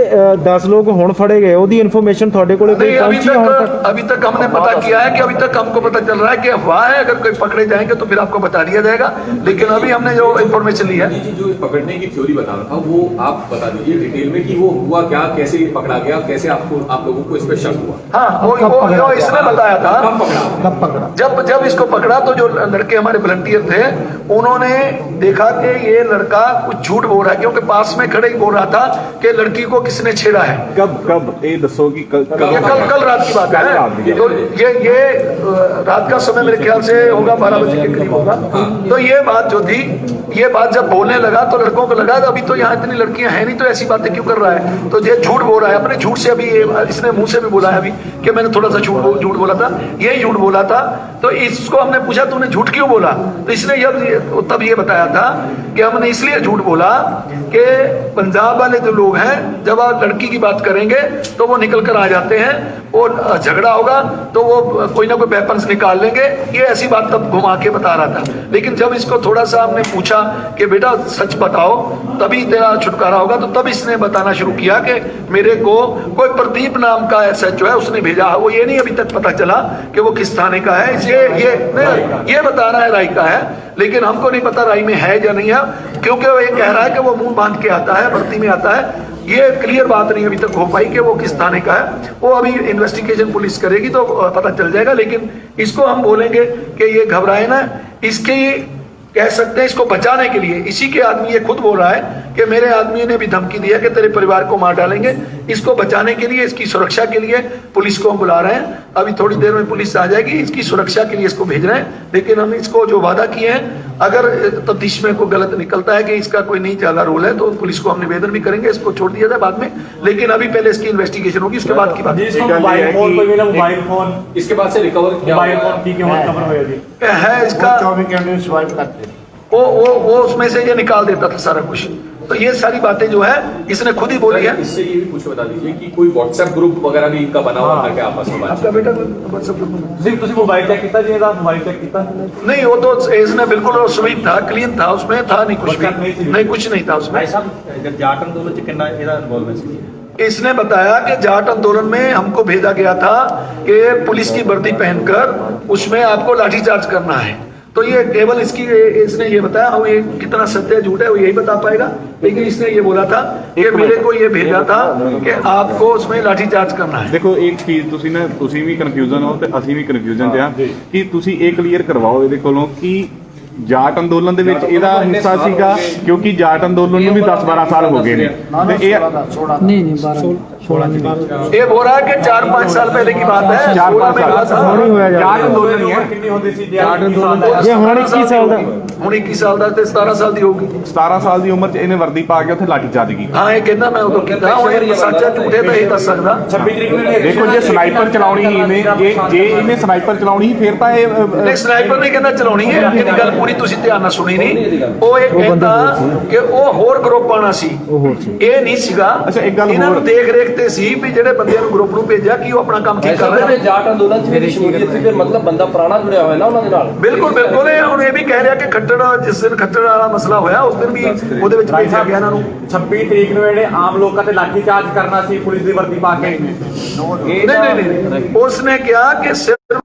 10 ਲੋग ਹੁਣ ਫੜੇ ਗਏ ਉਹਦੀ ਇਨਫੋਰमेशन ਤੁਹਾਡੇ ਕੋਲੇ नहीं, पहुंची है ਹੁਣ तक? अभी तक हमने पता किया है कि अभी तक हमको पता चल रहा है कि अफवाह है, अगर कोई पकड़े जाएंगे तो फिर आपको बता दिया जाएगा, लेकिन अभी हमने जो इन्फॉर्मेशन ली है। जी जो पकड़ने की थ्योरी बता रहा था वो आप बता दीजिए डिटेल में कि वो हुआ क्या, कैसे पकड़ा गया, कैसे आप लोगों को इस पर शक हुआ? हाँ, वो इसने बताया था। कब पकड़ा? जब इसको पकड़ा तो जो लड़के हमारे वॉलंटियर थे उन्होंने देखा कि ये लड़का कुछ झूठ बोल रहा है, क्योंकि पास में खड़े ही बोल रहा था कि लड़की को किसने छेड़ा है। कब ये दसो कि कल रात की बात है। तो ये रात का समय मेरे ख्याल से होगा 12 बजे के करीब होगा। तो ये बात जो थी, ये बात जब बोलने लगा तो लड़कों को लगा अभी तो यहाँ इतनी लड़कियां हैं नहीं, तो ऐसी बातें क्यों कर रहा है। तो ये झूठ बोल रहा है, अपने झूठ से अभी इसने मुंह से भी बोला है अभी कि मैंने थोड़ा सा झूठ बोला था, ये झूठ बोला था। तो इसको हमने पूछा तूने झूठ क्यों बोला, तो इसने तब ये बताया था कि हमने इसलिए झूठ बोला कि पंजाब वाले जो लोग हैं जब आप लड़की की बात करेंगे तो वो निकल कर आ जाते हैं, और झगड़ा होगा तो वो कोई ना कोई वेपन्स निकाल लेंगे, ये ऐसी बात तब घुमा के बता रहा था। लेकिन जब इसको थोड़ा सा हमने पूछा कि बेटा सच बताओ तभी तेरा छुटकारा होगा, तो तब इसने बताना शुरू किया कि मेरे को कोई प्रदीप नाम का एसएचओ है उसने भेजा। वो ये नहीं अभी तक पता चला कि वो किस थाने का है, ये बता रहा है राय का है, लेकिन हमको नहीं पता राय में है या नहीं है, क्योंकि वो ये कह रहा है कि वो मुंह बांध के आता है, भर्ती में आता है। ये क्लियर बात नहीं अभी तक हो पाई कि वो किस थाने का है। वो अभी इन्वेस्टिगेशन पुलिस करेगी तो पता चल जाएगा। लेकिन इसको हम बोलेंगे कि ये घबराए ना, इसके कह सकते हैं इसको बचाने के लिए इसी के आदमी ये खुद बोल रहा है कि मेरे आदमी ने भी धमकी दी है कि तेरे परिवार को मार डालेंगे। इसको बचाने के लिए, इसकी सुरक्षा के लिए पुलिस को हम बुला रहे हैं। अभी थोड़ी देर में पुलिस आ जाएगी, इसकी सुरक्षा के लिए इसको भेज रहे हैं। लेकिन हम इसको जो वादा किए हैं, अगर तफ्तीश में कोई गलत निकलता है कि इसका कोई नहीं ज्यादा रोल है तो पुलिस को हम निवेदन भी करेंगे, इसको छोड़ दिया जाए बाद में। लेकिन अभी पहले इसकी इन्वेस्टिगेशन होगी, उसके बाद की बात। मोबाइल फोन इसके बाद से रिकवर किया है इसका 24 घंटे स्वाइप करते वो उसमें से ये निकाल देता था सारा कुछ। तो ये सारी बातें जो है इसने खुद ही बोली है। इससे ये भी कुछ बता दीजिए कि कोई व्हाट्सएप ग्रुप वगैरह भी इनका बना हुआ था क्या आपस में? आपका बेटा व्हाट्सएप ग्रुप ਤੁਸੀਂ ਮੋਬਾਈਲ ਚੈੱਕ ਕੀਤਾ ਜੀ, ਇਹਦਾ ਮੋਬਾਈਲ ਚੈੱਕ ਕੀਤਾ? नहीं, वो तो इसने बिल्कुल स्वीट था, क्लीन था, उसमें था नहीं कुछ भी, नहीं कुछ नहीं था उसमें। ਜਾਟ ਅੰਦੋਲਨ ਚ ਕਿੰਨਾ ਇਹਦਾ ਇਨਵੋਲਵਮੈਂਟ ਸੀ? इसने बताया कि जाट आंदोलन में हमको भेजा गया था कि पुलिस की वर्दी पहनकर उसमें आपको लाठीचार्ज करना है। तो ये केवल इसने ये बताया, हम ये कितना सत्य झूठ है वो यही बता पाएगा। लेकिन इसने ये बोला था कि मेरे को ये भेजा था कि आपको उसमें लाठीचार्ज करना है। ਦੇਖੋ ਇੱਕ ਚੀਜ਼ ਤੁਸੀਂ ਵੀ ਕਨਫਿਊਜ਼ਨ ਹੋ ਤੇ ਅਸੀਂ ਵੀ ਕਨਫਿਊਜ਼ਨ ਚ ਆ ਕਿ ਤੁਸੀਂ ਇਹ ਕਲੀਅਰ ਕਰਵਾਓ ਇਹਦੇ ਕੋਲੋਂ ਕਿ ਜਾਟ ਅੰਦੋਲਨ ਦੇ ਵਿੱਚ ਇਹਦਾ ਹਿੱਸਾ ਸੀਗਾ, ਕਿਉਂਕਿ ਜਾਟ ਅੰਦੋਲਨ ਨੂੰ ਵੀ 10-12 ਸਾਲ ਹੋ ਗਏ ਨੇ ਤੇ ਇਹ नहीं 12 ये बोल रहा है कि 4-5 साल पहले की बात है। 4-5 ਸਾਲ ਜਾਟ ਅੰਦੋਲਨ ਨਹੀਂ ਹੈ। ਕਿੰਨੀ ਹੁੰਦੀ ਸੀ ਜਾਟ ਅੰਦੋਲਨ? ਇਹ ਹੁਣ 21 ਸਾਲ ਦਾ, ਹੁਣ 21 ਸਾਲ ਦਾ ਤੇ 17 ਸਾਲ ਦੀ ਹੋਊਗੀ। 17 ਸਾਲ ਦੀ ਉਮਰ 'ਚ ਇਹਨੇ ਵਰਦੀ ਪਾ ਕੇ ਉੱਥੇ ਲਾਠੀਚਾਰਜ ਕੀਤੀ। ਹਾਂ ਇਹ ਕਹਿੰਦਾ ਮੈਂ ਉਦੋਂ ਕੀਤਾ, ਹੁਣ ਇਹ ਸੱਚਾ ਝੂਠੇ ਤਾਂ ਇਹ ਦੱਸ ਸਕਦਾ। 26 ਤਰੀਕ ਨੂੰ ਦੇਖੋ ਜੇ ਸਨਾਈਪਰ ਚਲਾਉਣੀ ਹੀ ਇਹਨੇ, ਜੇ ਇਹਨੇ ਸਨਾਈਪਰ ਚਲਾਉਣੀ ਫਿਰ ਤਾਂ ਇਹ ਨਹੀਂ ਸਨਾਈਪਰ ਨਹੀਂ ਕਹਿੰਦਾ ਚਲਾਉਣੀ ਹੈ, ਇਹਦੀ ਗੱਲ ਪੂਰੀ ਤੁਸੀਂ ਧਿਆਨ ਨਾਲ ਸੁਣੀ ਨਹੀਂ। ਉਹ ਇਹ ਕਹਿੰਦਾ ਕਿ ਉਹ ਹੋਰ ਗਰੁੱਪ ਆਣਾ ਸੀ, ਇਹ ਨਹੀਂ ਸੀਗਾ। ਅੱਛਾ ਇੱਕ ਗੱਲ ਇਹਨਾਂ ਨੂੰ ਹੋਰ, ਦੇਖ ਰੇਖ ਤੇ ਸੀ ਵੀ ਜਿਹੜੇ ਬੰਦਿਆਂ ਨੂੰ ਗਰੁੱਪ ਨੂੰ ਭੇਜਿਆ ਕਿ ਉਹ ਆਪਣਾ ਕੰਮ ਠੀਕ ਕਰ ਰਹੇ ਨੇ। ਜਾਟ ਅੰਦੋਲਨ ਚ ਮੇਰੀ ਸ਼ਮੂਲੀਅਤ ਸੀ, ਫਿਰ ਮਤਲਬ ਬੰਦਾ ਪੁਰਾਣਾ ਜੁੜਿਆ ਹੋਇਆ ਨਾ ਉਹਨਾਂ ਦੇ ਨਾਲ। ਬਿਲਕੁਲ ਬਿਲਕੁਲ ਇਹ ਹੁਣ ਇਹ ਵੀ ਕਹਿ ਰਿਹਾ ਕਿ ਖੱਟੜ ਜਿਸ ਦਿਨ ਖੱਟੜ ਵਾਲਾ ਮਸਲਾ ਹੋਇਆ ਉਸ ਦਿਨ ਵੀ ਉਹਦੇ ਵਿੱਚ ਭੇਜਿਆ ਗਿਆ ਇਹਨਾਂ ਨੂੰ। 26 ਤਰੀਕ ਨੂੰ ਜਿਹੜੇ ਆਮ ਲੋਕਾਂ ਤੇ ਲਾਠੀ ਚਾਰਜ ਕਰਨਾ ਸੀ ਪੁਲਿਸ ਦੀ ਵਰਦੀ ਪਾ ਕੇ। ਨਹੀਂ ਉਸਨੇ ਕਿਹਾ ਕਿ ਸਿਰਫ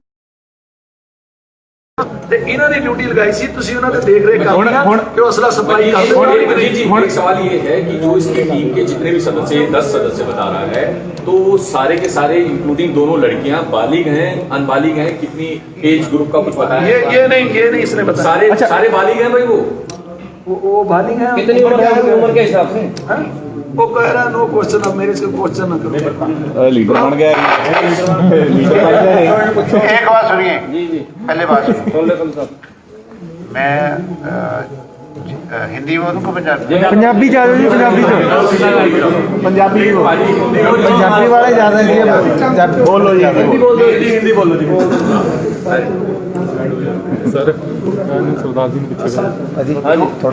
ਤੇ ਇਹਨਾਂ ਦੀ ਡਿਊਟੀ ਲਗਾਈ ਸੀ, ਤੁਸੀਂ ਉਹਨਾਂ ਦੇ ਦੇਖ ਰੇਖ ਕਰਨੀ ਆ ਕਿ ਉਹ ਅਸਲਾ सप्लाई करते। एक सवाल ये है कि जो इसकी टीम के जितने भी सदस्य 10 सदस्य बता रहा है, तो सारे के सारे इंक्लूडिंग दोनों लड़कियां बालिग हैं, अनबालिग हैं, कितनी एज ग्रुप का कुछ पता है? ये नहीं इसने बताया। सारे बालिग हैं भाई, वो बालिग हैं। कितनी उम्र के हिसाब से? वो कह रहा है नो क्वेश्चन, अब मेरे से क्वेश्चन न करो। ਲੀਡਰ ਬਣ ਗਿਆ ਲੀਡਰ ਬਣ ਗਿਆ। एक बात सुनिए, पहले बात सुनिए, मैं हिंदी बोलूं को पंजाबी? ਪੰਜਾਬੀ ਜ਼ਿਆਦਾ ਜੀ, ਪੰਜਾਬੀ ਤੋਂ ਪੰਜਾਬੀ ਵਾਲੇ ਜ਼ਿਆਦਾ ਜੀ। ਪੰਜਾਬੀ ਬੋਲੋ ਜੀ, ਹਿੰਦੀ ਬੋਲੋ ਜੀ। ਸਰ ਸਰਦਾਰ ਜੀ ਨੂੰ ਪਿੱਛੇ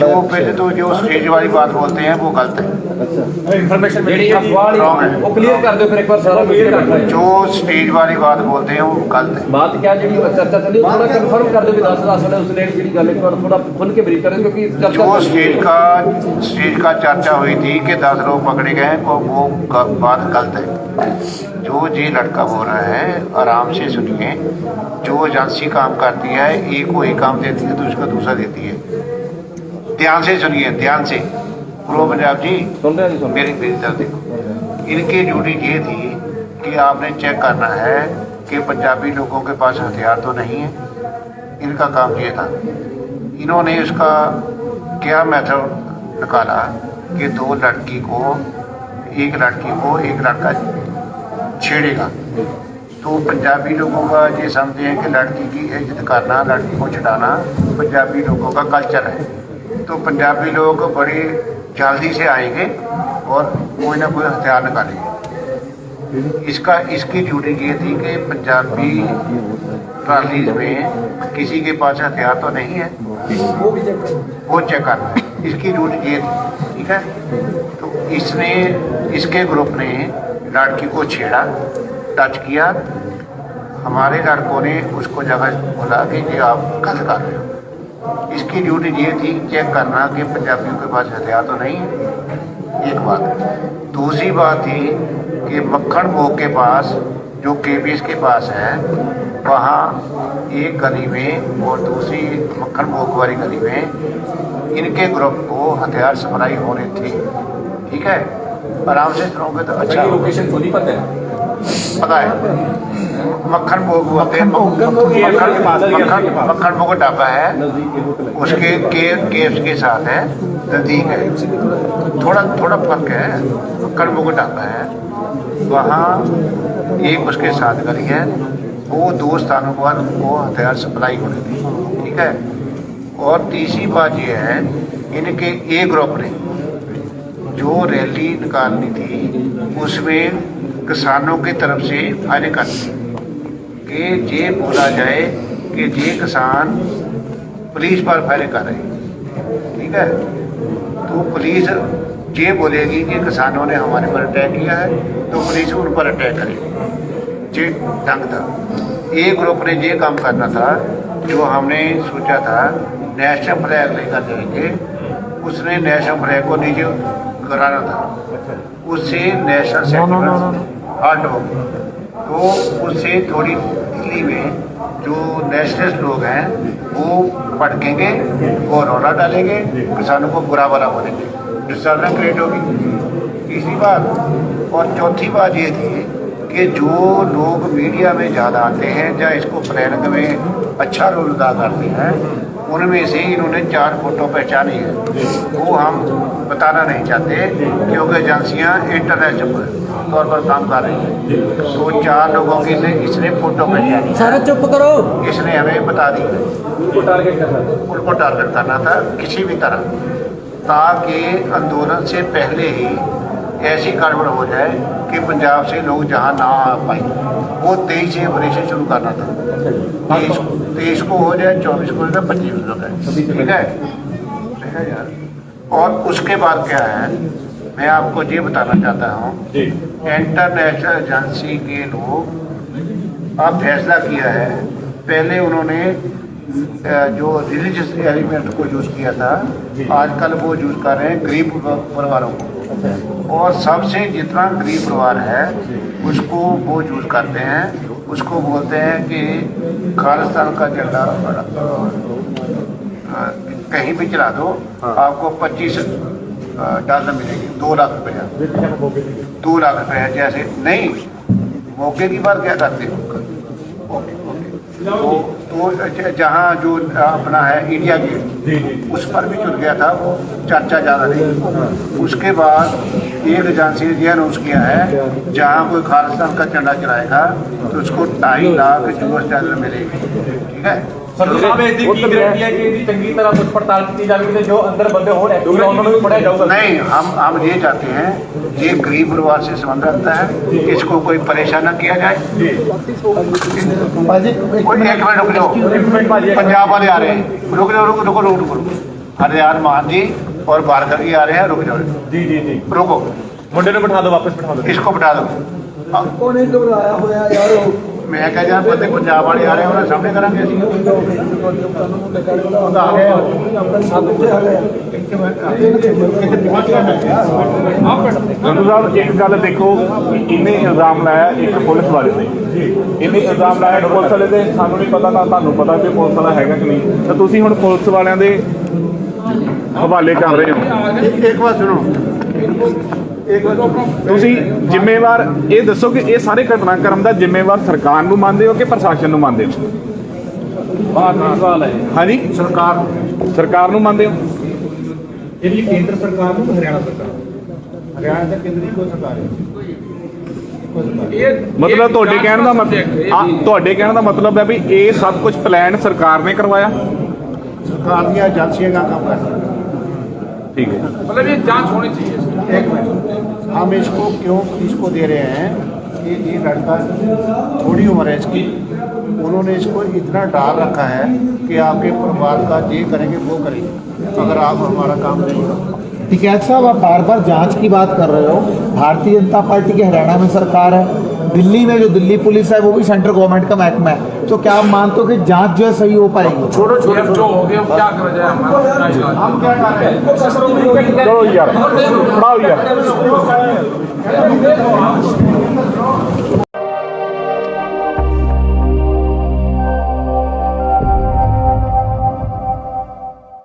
वो पहले तो जो स्टेज वाली बात बोलते हैं वो गलत है। इन्फॉर्मेशन ਜਿਹੜੀ ਅਫਵਾਹ ਨਹੀਂ ਉਹ ਕਲੀਅਰ ਕਰ ਦਿਓ ਫਿਰ ਇੱਕ ਵਾਰ ਸਾਰਾ ਕਲੀਅਰ ਕਰ ਦਿਓ जो स्टेज वाली बात बोलते हैं वो गलत है। ਬਾਤ ਕਿਆ ਜਿਹੜੀ ਚਰਚਾ ਚੱਲੀ ਥੋੜਾ ਕਨਫਰਮ ਕਰ ਦਿਓ ਵੀ 10 ਨੇ ਉਸ ਨੇ ਜਿਹੜੀ ਗੱਲ ਇੱਕ ਵਾਰ ਥੋੜਾ ਖੁੱਲ ਕੇ ਬਰੀਫ ਕरें क्योंकि जो स्टेज का चर्चा हुई थी कि 10 लोग पकड़े गए हैं वो बात गलत है। जो ये लड़का बोल रहा है आराम से सुनिए। जो एजेंसी काम करती है एक को एक काम देती है दूसरे को दूसरा देती है। ध्यान से सुनिए, ध्यान से। प्रो पंजाब जी मेरी तरफ देखो, इनकी ड्यूटी ये थी कि आपने चेक करना है कि पंजाबी लोगों के पास हथियार तो नहीं है। इनका काम ये था। इन्होंने इसका क्या मेथड निकाला कि एक लड़की को एक लड़का छेड़ेगा तो पंजाबी लोगों का ये समझते हैं कि लड़की की इज्जत करना, लड़की को छुड़ाना पंजाबी लोगों का कल्चर है। तो पंजाबी लोग बड़े जल्दी से आएंगे और कोई ना कोई हथियार निकालेंगे। इसकी ड्यूटी ये थी कि पंजाबी ट्रालीज में किसी के पास हथियार तो नहीं है, वो चेक करना है। इसकी ड्यूटी ये थी, ठीक है। तो इसके ग्रुप ने लड़की को छेड़ा, टच किया। हमारे लड़कों ने उसको जगह बोला कि ये आप गलत कर रहे हो। इसकी ड्यूटी ये थी चेक करना कि पंजाबियों के पास हथियार तो नहीं है, एक बात। दूसरी बात थी कि मक्खन भोग के पास जो केबीएस के पास है वहाँ एक गली में और दूसरी मक्खन भोग वाली गली में इनके ग्रुप को हथियार सप्लाई होने थे, ठीक है। आराम से सुनोगे तो अच्छा। लोकेशन खुद ही पता है मक्खन भोग बोलते हैं। मक्खन भोग ढाबा है, उसके केव्स के साथ है, नजदीक है। थोड़ा फर्क है। मक्खन भोग ढाबा है, वहाँ एक उसके साथ गली है। वो 2 स्थानों पर वो हथियार सप्लाई हो रही थी, ठीक है। और तीसरी बात ये है इनके ए ग्रुप ने जो रैली निकालनी थी उसमें किसानों की तरफ से फायरिंग करनी कि ये बोला जाए कि ये किसान पुलिस पर फायरिंग कर रहे हैं, ठीक है। तो पुलिस ये बोलेगी कि किसानों ने हमारे पर अटैक किया है तो पुलिस उन पर अटैक करेगी। ये ढंग था। एक ग्रुप ने ये काम करना था जो हमने सोचा था नेशनल फ्लैग लेकर जाएंगे, उसने नेशनल फ्लैग को नीचे कराना था, उससे नेशनल सेंटिमेंट हर्ट हो गई। तो उससे थोड़ी दिल्ली में जो नेशनलिस्ट लोग हैं वो भड़केंगे और रौला डालेंगे, किसानों को बुरा भला बोलेंगे, डिस्टर्बेंस क्रिएट होगी। तीसरी बात और चौथी बात ये थी कि जो लोग मीडिया में ज़्यादा आते हैं या इसको प्लानिंग में अच्छा रोल अदा करते हैं उनमें से इन्होंने 4 फोटो पहचानी है। वो हम बताना नहीं चाहते क्योंकि एजेंसियाँ इंटरनेशनल तौर पर काम कर रही हैं। तो 4 लोगों की इसने फोटो पहचानी, सारा चुप करो, इसने हमें बता दी है। उनको टारगेट करना था किसी भी तरह, ताकि आंदोलन से पहले ही ऐसी गड़बड़ हो जाए कि पंजाब से लोग जहाँ ना आ पाए। वो 23 से ऑपरेशन शुरू करना था, 23 को हो जाए, 24 को हो जाए, 25 को हो जाए, ठीक है यार। और उसके बाद क्या है मैं आपको ये बताना चाहता हूँ, इंटरनेशनल एजेंसी के लोग अब फैसला किया है। पहले उन्होंने जो रिलीजियस एलिमेंट को यूज़ किया था, आजकल वो यूज़ कर रहे हैं गरीब परिवारों को। और सबसे जितना गरीब परिवार है उसको वो यूज़ करते हैं, उसको बोलते हैं कि खालिस्तान का झंडा कहीं भी चला दो, आपको $25 मिलेंगे, 2 लाख रुपया, 2 लाख रुपया। जैसे नहीं मौके की बात क्या करते हो, तो जहाँ जो अपना है इंडिया गेट उस पर भी जुड़ गया था, वो चर्चा ज़्यादा नहीं। उसके बाद एक एजेंसी ने यह अनाउंस किया है जहाँ कोई खालिस्तान का झंडा चलाएगा तो उसको $2.5 लाख US मिलेगी, ठीक है। चंगी तरह कुछ पड़ताल की जाएगी जो अंदर बंदे हो नहीं, हम ये चाहते हैं ये गरीब परिवार से संबंध रखता है, इसको कोई परेशान न किया जाए। कोई एक मिनट रुक जाओ, पंजाब वाले आ रहे हैं, रुक जाओ, रुको। हरियाण मान जी और बाहर करके आ रहे हैं, रुक जाओ ਜੀ ਜੀ ਜੀ रुको ਮੁੰਡੇ ਨੂੰ ਬਿਠਾ ਦਿਓ, ਵਾਪਸ ਬਿਠਾ ਦਿਓ। इसको बिठा दो ਕੋਨੇ ਘਬਰਾਇਆ ਹੋਇਆ ਯਾਰ ਉਹ मैं कह जा बंदे पंजाब वाले आ रहे हैं उन्हें सामने करांगे ਅਸੀਂ आ गए ਸੰਧੂ ਸਾਹਿਬ ਇੱਕ ਗੱਲ ਦੇਖੋ ਕਿ ਇਹਨੇ ਇਲਜ਼ਾਮ ਲਾਇਆ ਇੱਕ ਪੁਲਿਸ ਵਾਲੇ ਤੇ ਇਹਨੇ ਇਲਜ਼ਾਮ ਲਾਇਆ ਇੱਕ ਪੁਲਿਸ ਵਾਲੇ ਤੇ ਸਾਨੂੰ ਨਹੀਂ ਪਤਾ ਨਾ ਤੁਹਾਨੂੰ ਪਤਾ ਕਿ ਪੁਲਿਸ ਵਾਲਾ ਹੈਗਾ ਕਿ ਨਹੀਂ ਤਾਂ ਤੁਸੀਂ ਹੁਣ ਪੁਲਿਸ ਵਾਲਿਆਂ ਦੇ ਹਵਾਲੇ ਕਰ ਰਹੇ ਹੋ। एक बात सुनो ਤੁਸੀਂ ਜ਼ਿੰਮੇਵਾਰ ਇਹ ਦੱਸੋ ਕਿ ਇਹ ਸਾਰੇ ਘਟਨਾਕ੍ਰਮ ਦਾ ਜ਼ਿੰਮੇਵਾਰ ਸਰਕਾਰ ਨੂੰ ਮੰਨਦੇ ਹੋ ਕਿ ਪ੍ਰਸ਼ਾਸਨ ਨੂੰ ਮੰਨਦੇ ਹੋ? सवाल है ਹਾਂਜੀ ਸਰਕਾਰ ਨੂੰ ਮੰਨਦੇ ਹੋ? ਇਹਦੀ ਕੇਂਦਰ ਸਰਕਾਰ ਨੂੰ ਹਰਿਆਣਾ ਸਰਕਾਰ ਹਰਿਆਣਾ ਦਾ ਕੇਂਦਰੀ ਕੋਈ ਸਰਕਾਰ ਹੈ ਮਤਲਬ ਤੁਹਾਡੇ ਕਹਿਣ ਦਾ ਤੁਹਾਡੇ ਕਹਿਣ ਦਾ ਮਤਲਬ ਹੈ ਵੀ ਇਹ ਸਭ ਕੁਝ ਪਲਾਨ ਸਰਕਾਰ ਨੇ ਕਰਵਾਇਆ? सरकार ਦੀਆਂ ਏਜੰਸੀਆਂ का काम करती है। ਠੀਕ ਹੈ मतलब ये जांच होनी चाहिए। एक मिनट हम इसको क्यों पुलिस को दे रहे हैं कि ये लड़का थोड़ी उम्र है इसकी, उन्होंने इसको इतना डाल रखा है कि आपके परिवार का ये करेंगे वो करेंगे अगर आप हमारा काम नहीं करो। टिकैत साहब, आप बार बार जांच की बात कर रहे हो। भारतीय जनता पार्टी की हरियाणा में सरकार है, दिल्ली में जो दिल्ली पुलिस है वो भी सेंट्रल गवर्नमेंट का महकमा है, तो क्या आप मानते हो कि जांच जो है सही हो पाएगी? छोड़ो छोड़ो जो हो गया क्या करा जाए हमारा हम क्या कर रहे हैं ਚਲੋ ਯਾਰ ਪੜਾਓ ਯਾਰ